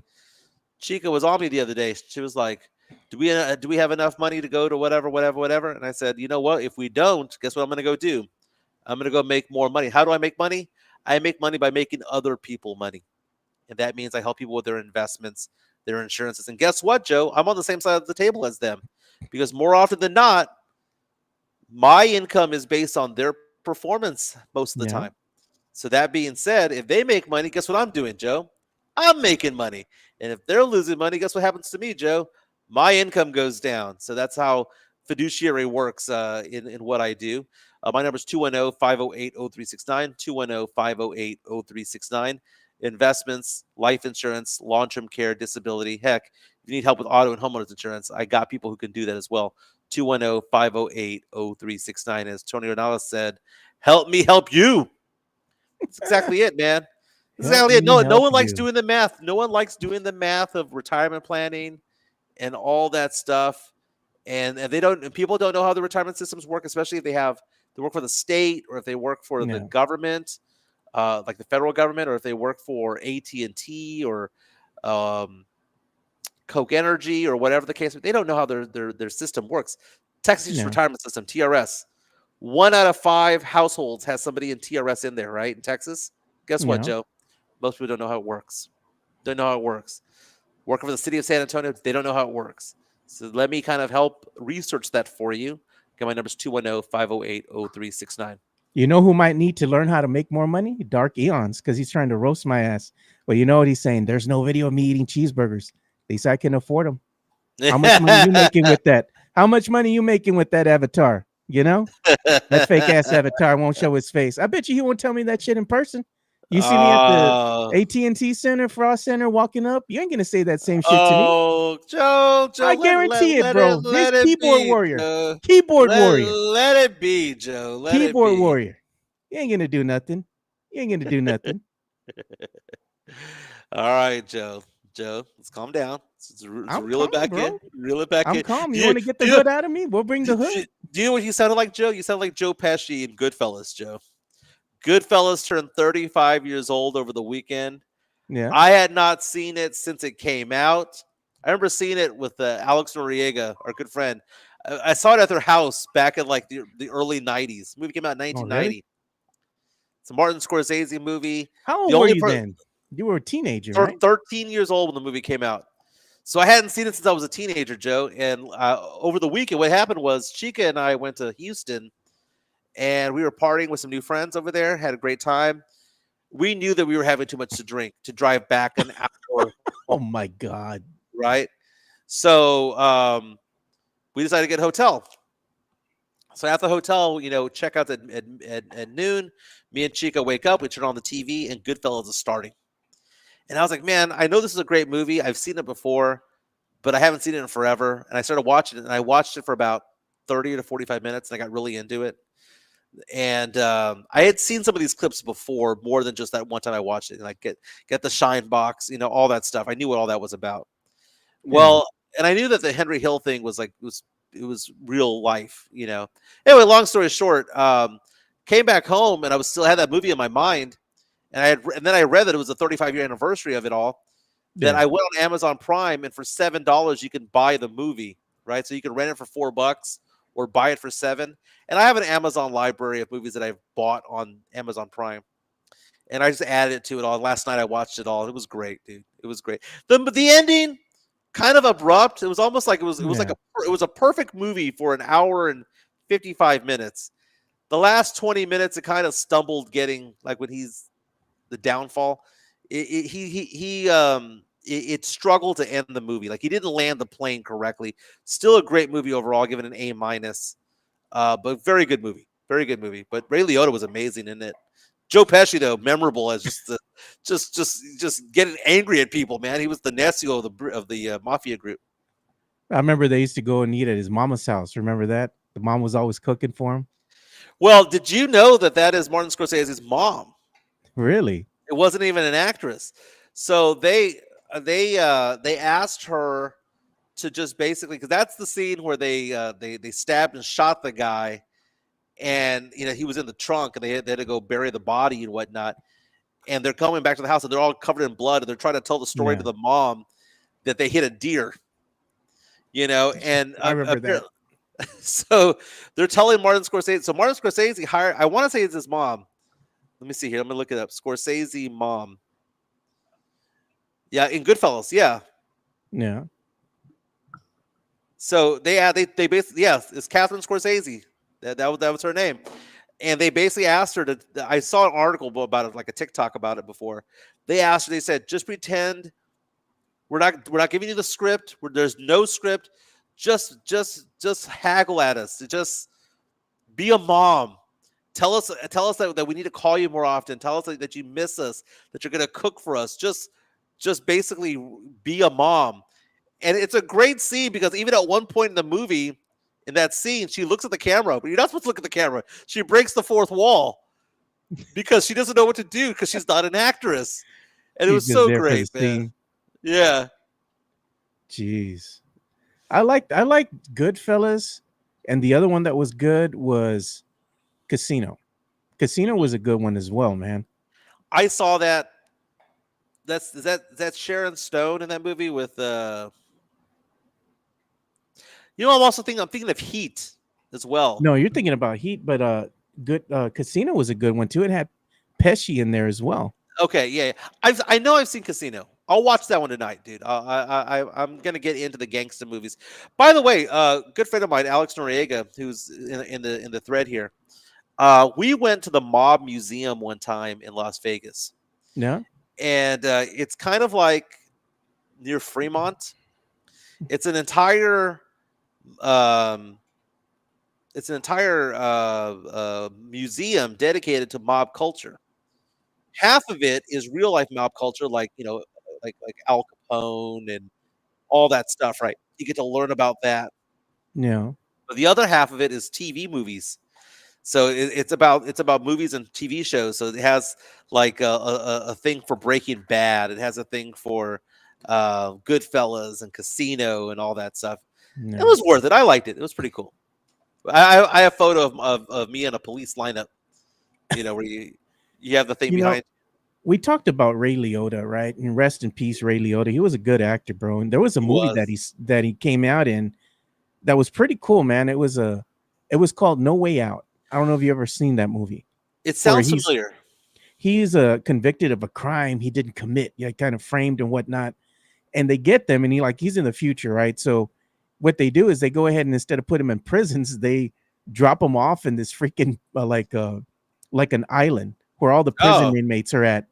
Chica was on me the other day. She was like, do we have enough money to go to whatever? And I said, you know what? If we don't, guess what I'm going to go do? I'm going to go make more money. How do I make money? I make money by making other people money. And that means I help people with their investments, their insurances. And guess what, Joe? I'm on the same side of the table as them because more often than not, my income is based on their performance most of the time. So that being said, if they make money, guess what I'm doing, Joe? I'm making money. And if they're losing money, guess what happens to me, Joe? My income goes down. So that's how fiduciary works in what I do. My number is 210-508-0369, 210-508-0369. Investments, life insurance, long-term care, disability. Heck, if you need help with auto and homeowners insurance, I got people who can do that as well. 210-508-0369. As Tony Ronaldo said, help me help you. That's exactly it, man. That's exactly it. No one likes doing the math. No one likes doing the math of retirement planning and all that stuff. And people don't know how the retirement systems work, especially if they work for the state or if they work for the government, like the federal government, or if they work for AT&T or Coke Energy or whatever the case. They don't know how their system works. Texas Retirement System, TRS. 1 out of 5 households has somebody in TRS in there, right? In Texas. Guess what, Joe? Most people don't know how it works. Don't know how it works. Working for the city of San Antonio, they don't know how it works. So let me kind of help research that for you. Again, my number is 210-508-0369. You know who might need to learn how to make more money? Dark Eons, because he's trying to roast my ass. Well, you know what he's saying? There's no video of me eating cheeseburgers. At least I can afford them. How much money you making with that? How much money you making with that avatar? You know? That fake ass avatar won't show his face. I bet you he won't tell me that shit in person. You see me at the AT&T Center, Frost Center, walking up. You ain't gonna say that same shit to me. Oh, Joe, I guarantee it, bro. This keyboard warrior, Joe. keyboard warrior. Let it be, Joe. Keyboard warrior. You ain't gonna do nothing. You ain't gonna do nothing. All right, Joe. Joe, let's calm down. Let's reel it back in. Reel it back in. I'm calm. You want to get the hood out of me? We'll bring the hood. Do you know what you sounded like, Joe? You sound like Joe Pesci in Goodfellas, Joe. Goodfellas turned 35 years old over the weekend. Yeah. I had not seen it since it came out. I remember seeing it with Alex Noriega, our good friend. I saw it at their house back in like the early 90s. The movie came out in 1990. Oh, really? It's a Martin Scorsese movie. How old were you then? You were a teenager, right? 13 years old when the movie came out. So I hadn't seen it since I was a teenager, Joe. And over the weekend, what happened was Chica and I went to Houston, and we were partying with some new friends over there. Had a great time. We knew that we were having too much to drink to drive back an hour. Oh my God! Right. So we decided to get a hotel. So at the hotel, check out at noon. Me and Chica wake up. We turn on the TV, and Goodfellas is starting. And I was like, man, I know this is a great movie. I've seen it before, but I haven't seen it in forever. And I started watching it, and I watched it for about 30 to 45 minutes, and I got really into it. And I had seen some of these clips before, more than just that one time I watched it. And I get the shine box, all that stuff. I knew what all that was about. Yeah. Well, and I knew that the Henry Hill thing was it was real life, Anyway, long story short, came back home and I had that movie in my mind, and then I read that it was the 35-year anniversary of it all. Then I went on Amazon Prime, and for $7 you can buy the movie, right? So you can rent it for $4 or buy it for $7. And I have an Amazon library of movies that I've bought on Amazon Prime, and I just added it to it all. Last night I watched it all. It was great, dude. It was great. The ending, kind of abrupt. It was almost like it was a perfect movie for an hour and 55 minutes. The last 20 minutes, it kind of stumbled getting like when he's the downfall. He it struggled to end the movie. Like he didn't land the plane correctly. Still a great movie overall, given an A minus. But very good movie. Very good movie. But Ray Liotta was amazing in it. Joe Pesci, though, memorable as just getting angry at people. Man, he was the Nesio of the mafia group. I remember they used to go and eat at his mama's house. Remember that? The mom was always cooking for him. Well, did you know that is Martin Scorsese's mom? Really? It wasn't even an actress. So they asked her to just basically, because that's the scene where they stabbed and shot the guy, and he was in the trunk, and they had to go bury the body and whatnot. And they're coming back to the house, and they're all covered in blood, and they're trying to tell the story to the mom that they hit a deer. And I remember that. So they're telling Martin Scorsese. So Martin Scorsese hired, I want to say it's his mom. Let me see here. I'm gonna look it up. Scorsese mom. Yeah, in Goodfellas. Yeah. Yeah. So they basically, it's Catherine Scorsese. That was her name. And they basically asked her to. I saw an article about it, like a TikTok about it before. They asked her. They said, just pretend we're not giving you the script. There's no script. Just haggle at us. Just be a mom. Tell us that we need to call you more often. Tell us that you miss us. That you're going to cook for us. Just basically be a mom. And it's a great scene because even at one point in the movie, in that scene, she looks at the camera, but you're not supposed to look at the camera. She breaks the fourth wall because she doesn't know what to do because she's not an actress. And it was so great, man. Yeah. Jeez. I like Goodfellas, and the other one that was good was Casino. Casino was a good one as well, man. I saw that. Is that Sharon Stone in that movie with I'm thinking of Heat as well. No, you're thinking about Heat, but Casino was a good one too. It had Pesci in there as well. Okay, yeah. I know I've seen Casino. I'll watch that one tonight, dude. I'm gonna get into the gangster movies. By the way, good friend of mine, Alex Noriega, who's in the thread here. We went to the Mob Museum one time in Las Vegas. Yeah. And it's kind of like near Fremont. It's an entire museum dedicated to mob culture. Half of it is real life mob culture, like like Al Capone and all that stuff, right? You get to learn about that. Yeah. But the other half of it is TV movies. So it's about movies and TV shows. So it has like a thing for Breaking Bad. It has a thing for Goodfellas and Casino and all that stuff. Yeah. It was worth it. I liked it. It was pretty cool. I have a photo of me in a police lineup. Where you have the thing behind. We talked about Ray Liotta, right? And rest in peace, Ray Liotta. He was a good actor, bro. And there was a movie that he came out in that was pretty cool, man. It was called No Way Out. I don't know if you ever seen that movie. It sounds familiar. He's convicted of a crime he didn't commit, kind of framed and whatnot. And they get them, and he's in the future, right? So what they do is they go ahead and instead of put him in prisons, they drop him off in this freaking like an island where all the prison inmates are at.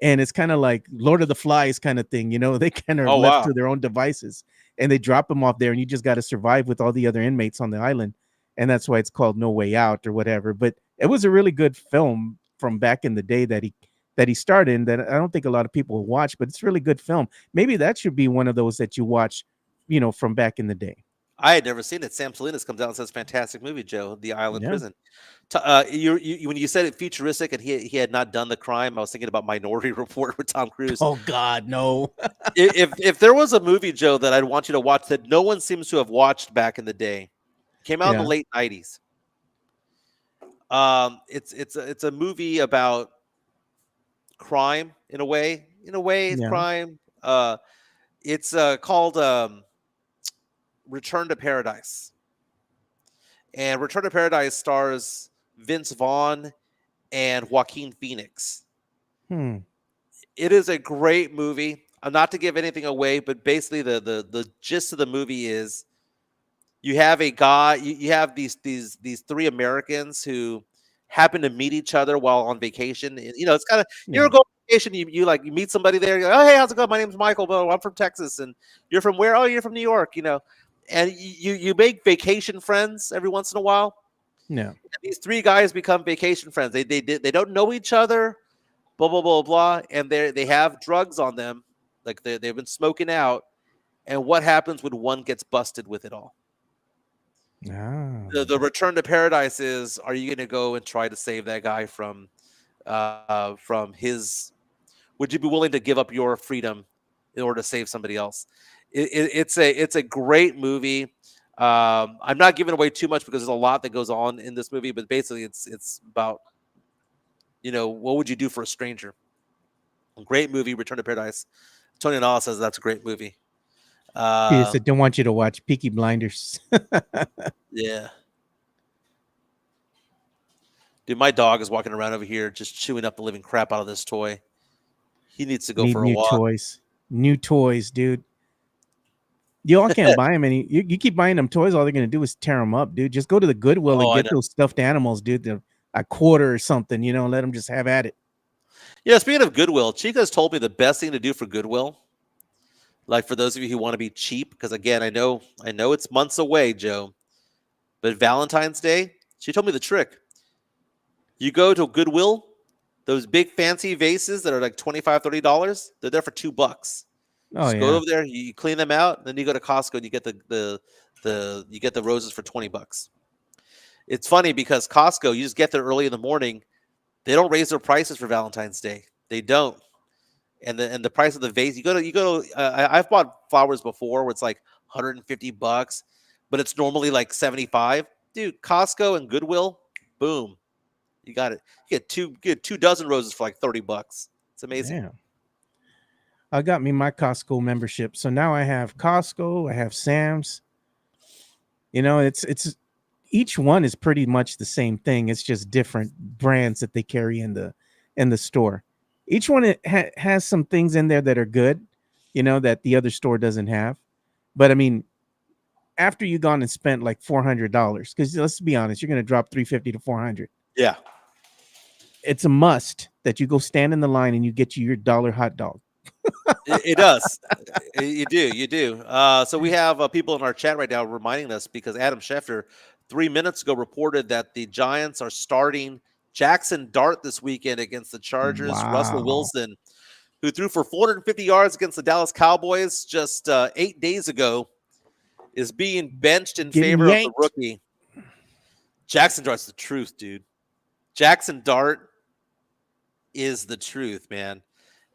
And it's kind of like Lord of the Flies kind of thing, they kind of left to their own devices, and they drop them off there, and you just got to survive with all the other inmates on the island. And that's why it's called No Way Out or whatever. But it was a really good film from back in the day that he started, and that I don't think a lot of people watch, but it's a really good film. Maybe that should be one of those that you watch, from back in the day. I had never seen it. Sam Salinas comes out and says, "Fantastic movie, Joe. The Island Prison." You when you said it futuristic and he had not done the crime, I was thinking about Minority Report with Tom Cruise. Oh God, no! if there was a movie, Joe, that I'd want you to watch that no one seems to have watched back in the day, came out in the late '90s. It's a movie about crime in a way. It's crime. It's called Return to Paradise. And Return to Paradise stars Vince Vaughn and Joaquin Phoenix. It is a great movie. Not to give anything away, but basically the gist of the movie is you have a guy, you have these three Americans who happen to meet each other while on vacation. It's kind of you're going on vacation, you meet somebody there. You're like, oh, hey, how's it going? My name's Michael. Well, I'm from Texas, and you're from where? Oh, you're from New York. And you make vacation friends every once in a while. No. And these three guys become vacation friends. They don't know each other. Blah blah blah blah, and they have drugs on them, like they've been smoking out. And what happens when one gets busted with it all? The return to paradise is: are you going to go and try to save that guy from his? Would you be willing to give up your freedom in order to save somebody else? It's a great movie. I'm not giving away too much because there's a lot that goes on in this movie, but basically it's about what would you do for a stranger? Great movie, Return to Paradise. Tony Nala says that's a great movie. He said, don't want you to watch Peaky Blinders. Yeah. Dude, my dog is walking around over here just chewing up the living crap out of this toy. He needs to go for a walk. New toys, dude. You all can't buy them any. You keep buying them toys, all they're going to do is tear them up, dude. Just go to the Goodwill and get those stuffed animals, dude. They're a quarter or something, let them just have at it. Yeah, speaking of Goodwill, Chica's told me the best thing to do for Goodwill, like for those of you who want to be cheap, because again, I know it's months away, Joe, but Valentine's Day, she told me the trick. You go to Goodwill, those big fancy vases that are like $25, $30, they're there for $2. Just go over there, you clean them out, then you go to Costco and you get the roses for $20. It's funny because Costco, you just get there early in the morning. They don't raise their prices for Valentine's Day. They don't. And the price of the vase, I've bought flowers before where it's like $150, but it's normally like $75. Dude, Costco and Goodwill, boom. You got it. You get two dozen roses for like $30. It's amazing. Damn. I got me my Costco membership. So now I have Costco, I have Sam's. It's each one is pretty much the same thing. It's just different brands that they carry in the store. Each one has some things in there that are good, that the other store doesn't have. But I mean, after you've gone and spent like $400, because let's be honest, you're going to drop $350 to $400. Yeah, it's a must that you go stand in the line and you get your dollar hot dog. It does. You do. So we have people in our chat right now reminding us because Adam Schefter 3 minutes ago reported that the Giants are starting Jackson Dart this weekend against the Chargers. Wow. Russell Wilson, who threw for 450 yards against the Dallas Cowboys just 8 days ago, is being benched in favor of the rookie. Jackson Dart's the truth, dude. Jackson Dart is the truth, man.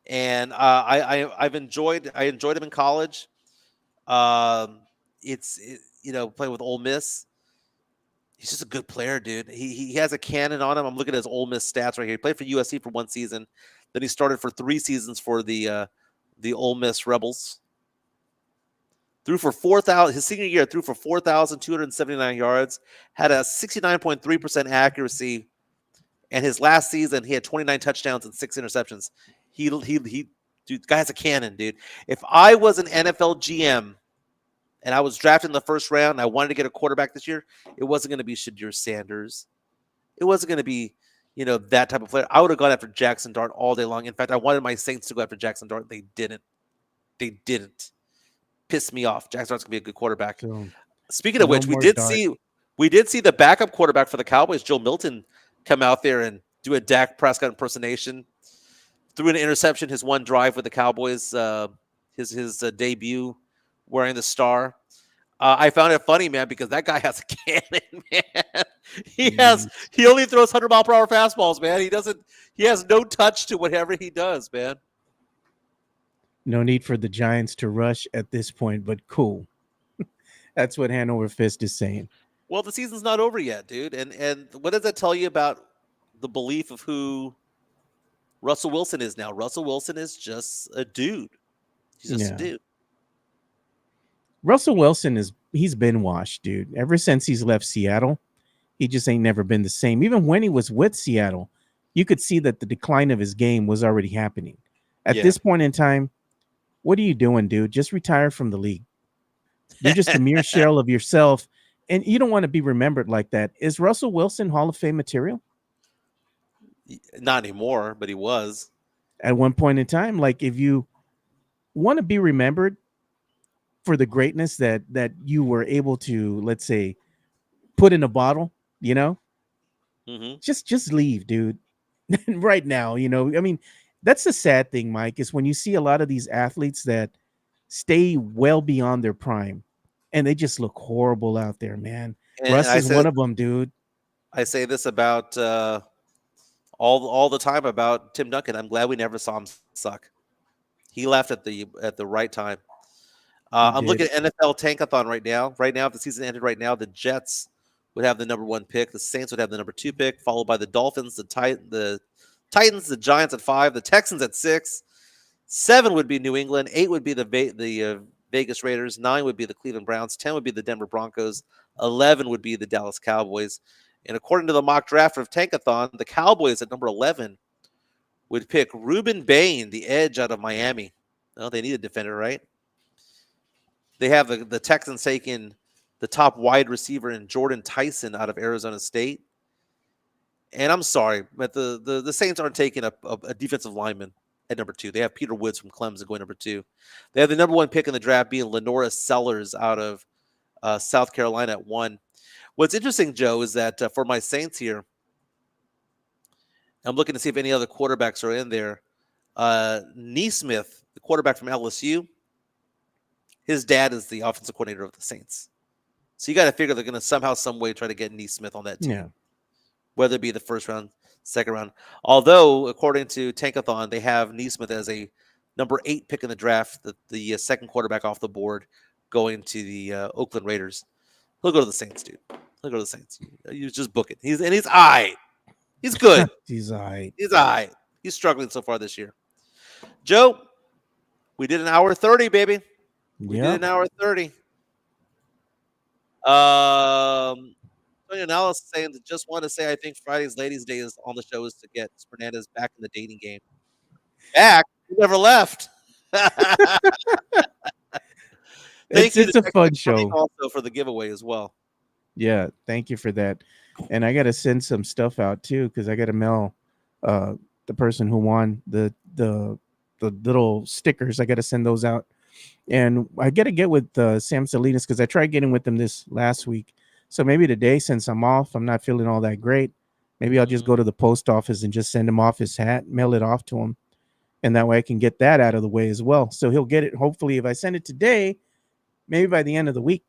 And I enjoyed him in college. Playing with Ole Miss. He's just a good player, dude. He has a cannon on him. I'm looking at his Ole Miss stats right here. He played for USC for 1 season. Then he started for 3 seasons for the Ole Miss Rebels. Threw for 4,000. His senior year threw for 4,279 yards. Had a 69.3% accuracy. And his last season, he had 29 touchdowns and 6 interceptions. Dude, the guy has a cannon, dude. If I was an NFL GM and I was drafted in the first round and I wanted to get a quarterback this year, it wasn't going to be Shadir Sanders. It wasn't going to be, that type of player. I would have gone after Jackson Dart all day long. In fact, I wanted my Saints to go after Jackson Dart. They didn't. Pissed me off. Jackson Dart's going to be a good quarterback. So, speaking of which, we did see the backup quarterback for the Cowboys, Joe Milton, come out there and do a Dak Prescott impersonation. Threw an interception his one drive with the Cowboys, his debut wearing the star. I found it funny, man, because that guy has a cannon, man. He only throws 100-mile-per-hour fastballs, man. He has no touch to whatever he does, man. No need for the Giants to rush at this point, but cool. That's what Hanover Fist is saying. Well, the season's not over yet, dude. And what does that tell you about the belief of who Russell Wilson is now? Russell Wilson is just a dude. He's just a dude. Russell Wilson he's been washed, dude. Ever since he's left Seattle, he just ain't never been the same. Even when he was with Seattle, you could see that the decline of his game was already happening. At this point in time, what are you doing, dude? Just retire from the league. You're just a mere shell of yourself, and you don't want to be remembered like that. Is Russell Wilson Hall of Fame material? Not anymore, but he was. at one point in time. Like if you want to be remembered for the greatness that you were able to, let's say, put in a bottle, Hmm. just leave, dude. Right now, I mean, that's the sad thing, Mike, is when you see a lot of these athletes that stay well beyond their prime and they just look horrible out there, man. And Russ I is said one of them, dude. I say this about all the time about Tim Duncan. I'm glad we never saw him suck. He left at the right time. He I'm did. looking at NFL Tankathon right now. Right now, if the season ended right now, the Jets would have the number 1 pick. The Saints would have the number 2 pick, followed by the Dolphins, the Titans, the Giants at 5, the Texans at 6. 7 would be New England. 8 would be the Vegas Raiders. 9 would be the Cleveland Browns. 10 would be the Denver Broncos. 11 would be the Dallas Cowboys. And according to the mock draft of Tankathon, the Cowboys at number 11 would pick Ruben Bain, the edge out of Miami. Well, they need a defender, right? They have the Texans taking the top wide receiver in Jordan Tyson out of Arizona State. And I'm sorry, but the Saints aren't taking a defensive lineman at number 2. They have Peter Woods from Clemson going number 2. They have the number 1 pick in the draft being Lenora Sellers out of South Carolina at 1. What's interesting, Joe, is that for my Saints here, I'm looking to see if any other quarterbacks are in there. Neesmith, the quarterback from LSU, his dad is the offensive coordinator of the Saints. So you got to figure they're going to somehow, some way try to get Neesmith on that team, Yeah. whether it be the first round, second round. Although, according to Tankathon, they have Neesmith as a number 8 pick in the draft, the second quarterback off the board, going to the Oakland Raiders. He'll go to the Saints, dude. He'll go to the Saints. You just book it. He's all right. He's good. He's all right. He's all right. He's struggling so far this year. Joe, we did an hour 30, baby. We did an hour 30. Tony Analysis saying that just want to say I think Friday's Ladies' Day is on the show is to get Fernandez back in the dating game. Back? He never left. It's a fun show. Also for the giveaway as well. Yeah, thank you for that. And I got to send some stuff out too because I got to mail the person who won the little stickers. I got to send those out, and I got to get with Sam Salinas because I tried getting with him this last week. So maybe today, since I'm off, I'm not feeling all that great. Maybe I'll just go to the post office and just send him off his hat, mail it off to him, and that way I can get that out of the way as well. So he'll get it. Hopefully, if I send it today, maybe by the end of the week.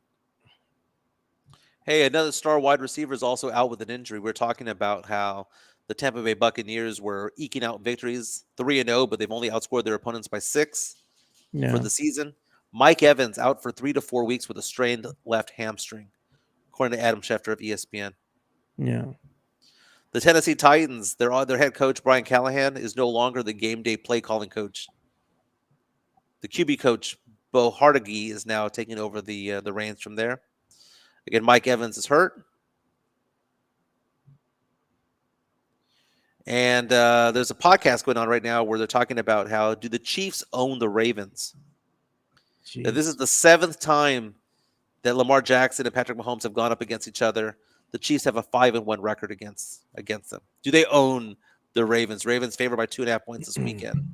Hey, another star wide receiver is also out with an injury. We're talking about how the Tampa Bay Buccaneers were eking out victories 3-0, but they've only outscored their opponents by 6 for the season. Mike Evans out for 3 to 4 weeks with a strained left hamstring, according to Adam Schefter of ESPN. Yeah. The Tennessee Titans, their head coach, Brian Callahan, is no longer the game day play calling coach. The QB coach, Bo Hardegee, is now taking over the reins from there. Again, Mike Evans is hurt. And there's a podcast going on right now where they're talking about how do the Chiefs own the Ravens? Now, this is the 7th time that Lamar Jackson and Patrick Mahomes have gone up against each other. The Chiefs have a 5-1 record against them. Do they own the Ravens? Ravens favored by 2.5 points this weekend.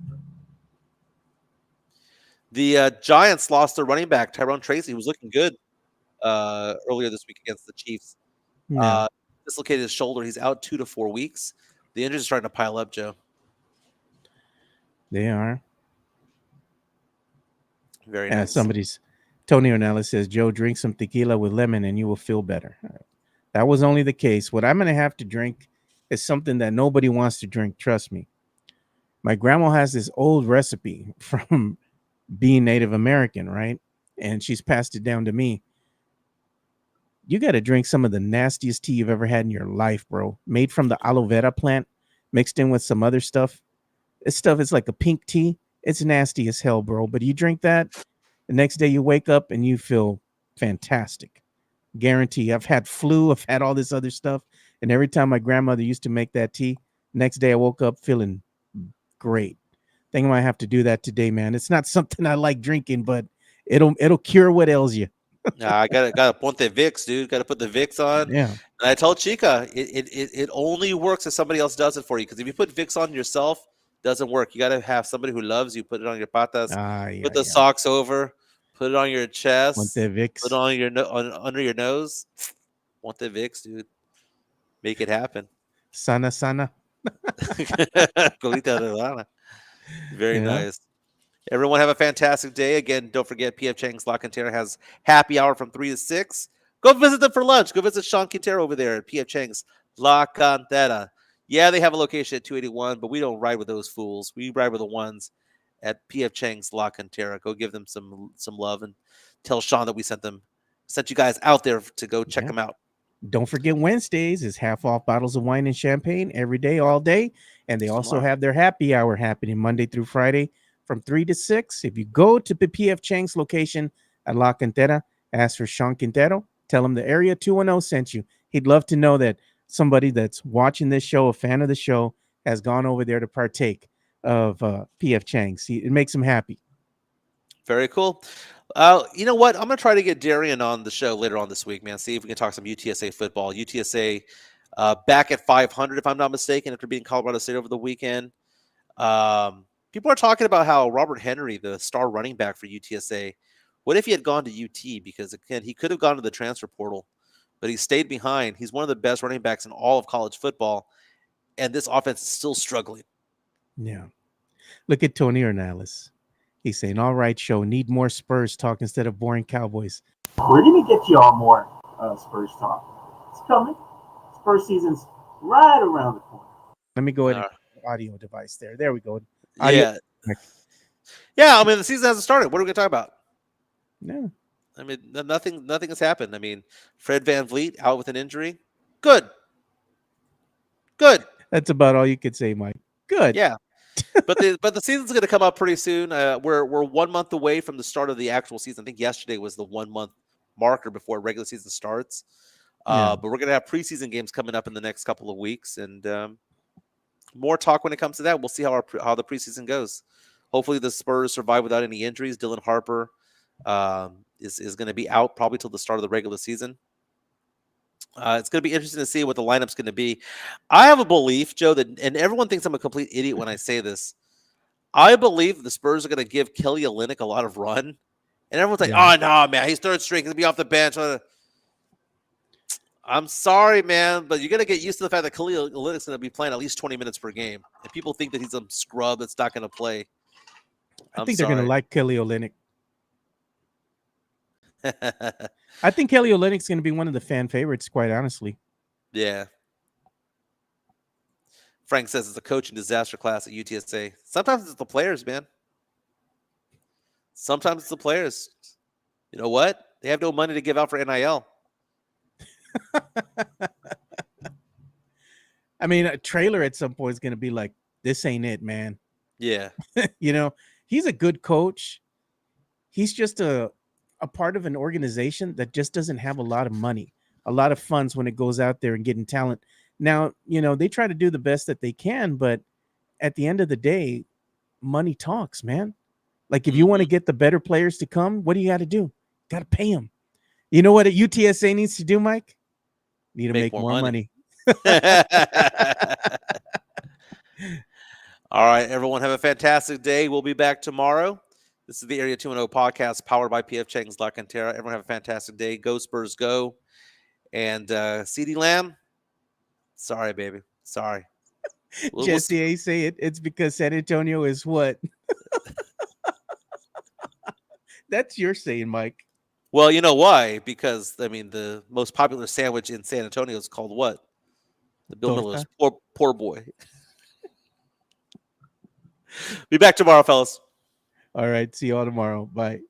The Giants lost their running back, Tyrone Tracy, who was looking good earlier this week against the Chiefs. Dislocated his shoulder. He's out 2 to 4 weeks. The injuries are starting to pile up, Joe. They are. Very nice. Tony Ornelas says, Joe, drink some tequila with lemon and you will feel better. That was only the case. What I'm going to have to drink is something that nobody wants to drink. Trust me. My grandma has this old recipe from being Native American, right? And she's passed it down to me. You got to drink some of the nastiest tea you've ever had in your life, bro. Made from the aloe vera plant, mixed in with some other stuff. This stuff is like a pink tea. It's nasty as hell, bro. But you drink that, the next day you wake up and you feel fantastic. Guarantee. I've had flu. I've had all this other stuff. And every time my grandmother used to make that tea, next day I woke up feeling great. Think I might have to do that today, man. It's not something I like drinking, but it'll cure what ails you. I gotta put the Vicks, dude. Got to put the Vicks on. Yeah. And I told Chica, it only works if somebody else does it for you. Because if you put Vicks on yourself, Doesn't work. You got to have somebody who loves you. Put it on your patas. Yeah, Put the yeah. socks over. Put it on your chest. Want the Put it Vicks? on your under your nose. Want the Vicks, dude? Make it happen. Sana, sana. Colita de rana. Very You know? nice. Everyone have a fantastic day. Again, don't forget PF Chang's La Cantera has happy hour from 3 to 6. Go visit them for lunch. Go visit Sean Quintero over there at PF Chang's La Cantera. Yeah, they have a location at 281, but we don't ride with those fools. We ride with the ones at PF Chang's La Cantera. Go give them some love and tell Sean that we sent you guys out there to go check Yeah. them out. Don't forget Wednesdays is half off bottles of wine and champagne every day, all day. And they also have their happy hour happening Monday through Friday from 3 to 6. If you go to the PF Chang's location at La Cantera, ask for Sean Quintero. Tell him the Area 210 sent you. He'd love to know that somebody that's watching this show, a fan of the show, has gone over there to partake of PF Chang's. It makes him happy. Very cool. You know what? I'm going to try to get Darian on the show later on this week, man. See if we can talk some UTSA football. UTSA back at 500, if I'm not mistaken, after beating Colorado State over the weekend. People are talking about how Robert Henry, the star running back for UTSA, what if he had gone to UT? Because, again, he could have gone to the transfer portal, but he stayed behind. He's one of the best running backs in all of college football, and this offense is still struggling. Yeah. Look at Tony Ornelas. He's saying, all right, show, need more Spurs talk instead of boring Cowboys. We're going to get you all more Spurs talk. It's coming. Spurs season's right around the corner. Let me go ahead and get the audio device there. There we go. Audio. Yeah, I mean, the season hasn't started. What are we going to talk about? No. I mean, nothing has happened. I mean, Fred VanVleet out with an injury. Good. That's about all you could say, Mike. Good. Yeah. but the season's going to come up pretty soon. We're 1 month away from the start of the actual season. I think yesterday was the 1 month marker before regular season starts. But we're going to have preseason games coming up in the next couple of weeks, and more talk when it comes to that. We'll see how the preseason goes. Hopefully, the Spurs survive without any injuries. Dylan Harper is going to be out probably till the start of the regular season. It's going to be interesting to see what the lineup's going to be. I have a belief, Joe, that, and everyone thinks I'm a complete idiot when I say this, I believe the Spurs are going to give Kelly Olynyk a lot of run. And everyone's like, oh, no, man, he's third string. He's going to be off the bench. I'm sorry, man, but you're going to get used to the fact that Kelly Olynyk's going to be playing at least 20 minutes per game. And people think that he's some scrub that's not going to play. I think they're going to like Kelly Olynyk. I think Kelly Olynyk's going to be one of the fan favorites, quite honestly. Yeah. Frank says it's a coaching disaster class at UTSA. Sometimes it's the players, man. Sometimes it's the players. You know what? They have no money to give out for NIL. I mean, a trailer at some point is going to be like, this ain't it, man. Yeah. You know, he's a good coach. He's just a part of an organization that just doesn't have a lot of money, a lot of funds when it goes out there and getting talent. Now, you know, they try to do the best that they can, but at the end of the day, money talks, man. Like if you want to get the better players to come, what do you got to do? Got to pay them. You know what a UTSA needs to do, Mike? Need to make more money. All right, everyone, have a fantastic day. We'll be back tomorrow. This is the Area 210 podcast powered by PF Chang's La Cantera. Everyone have a fantastic day. Go Spurs, go. And CeeDee Lamb, sorry, baby. Sorry. Jesse A. say it. It's because San Antonio is what? That's your saying, Mike. Well, you know why? Because, I mean, the most popular sandwich in San Antonio is called what? The Bill Miller's poor boy. Be back tomorrow, fellas. All right. See you all tomorrow. Bye.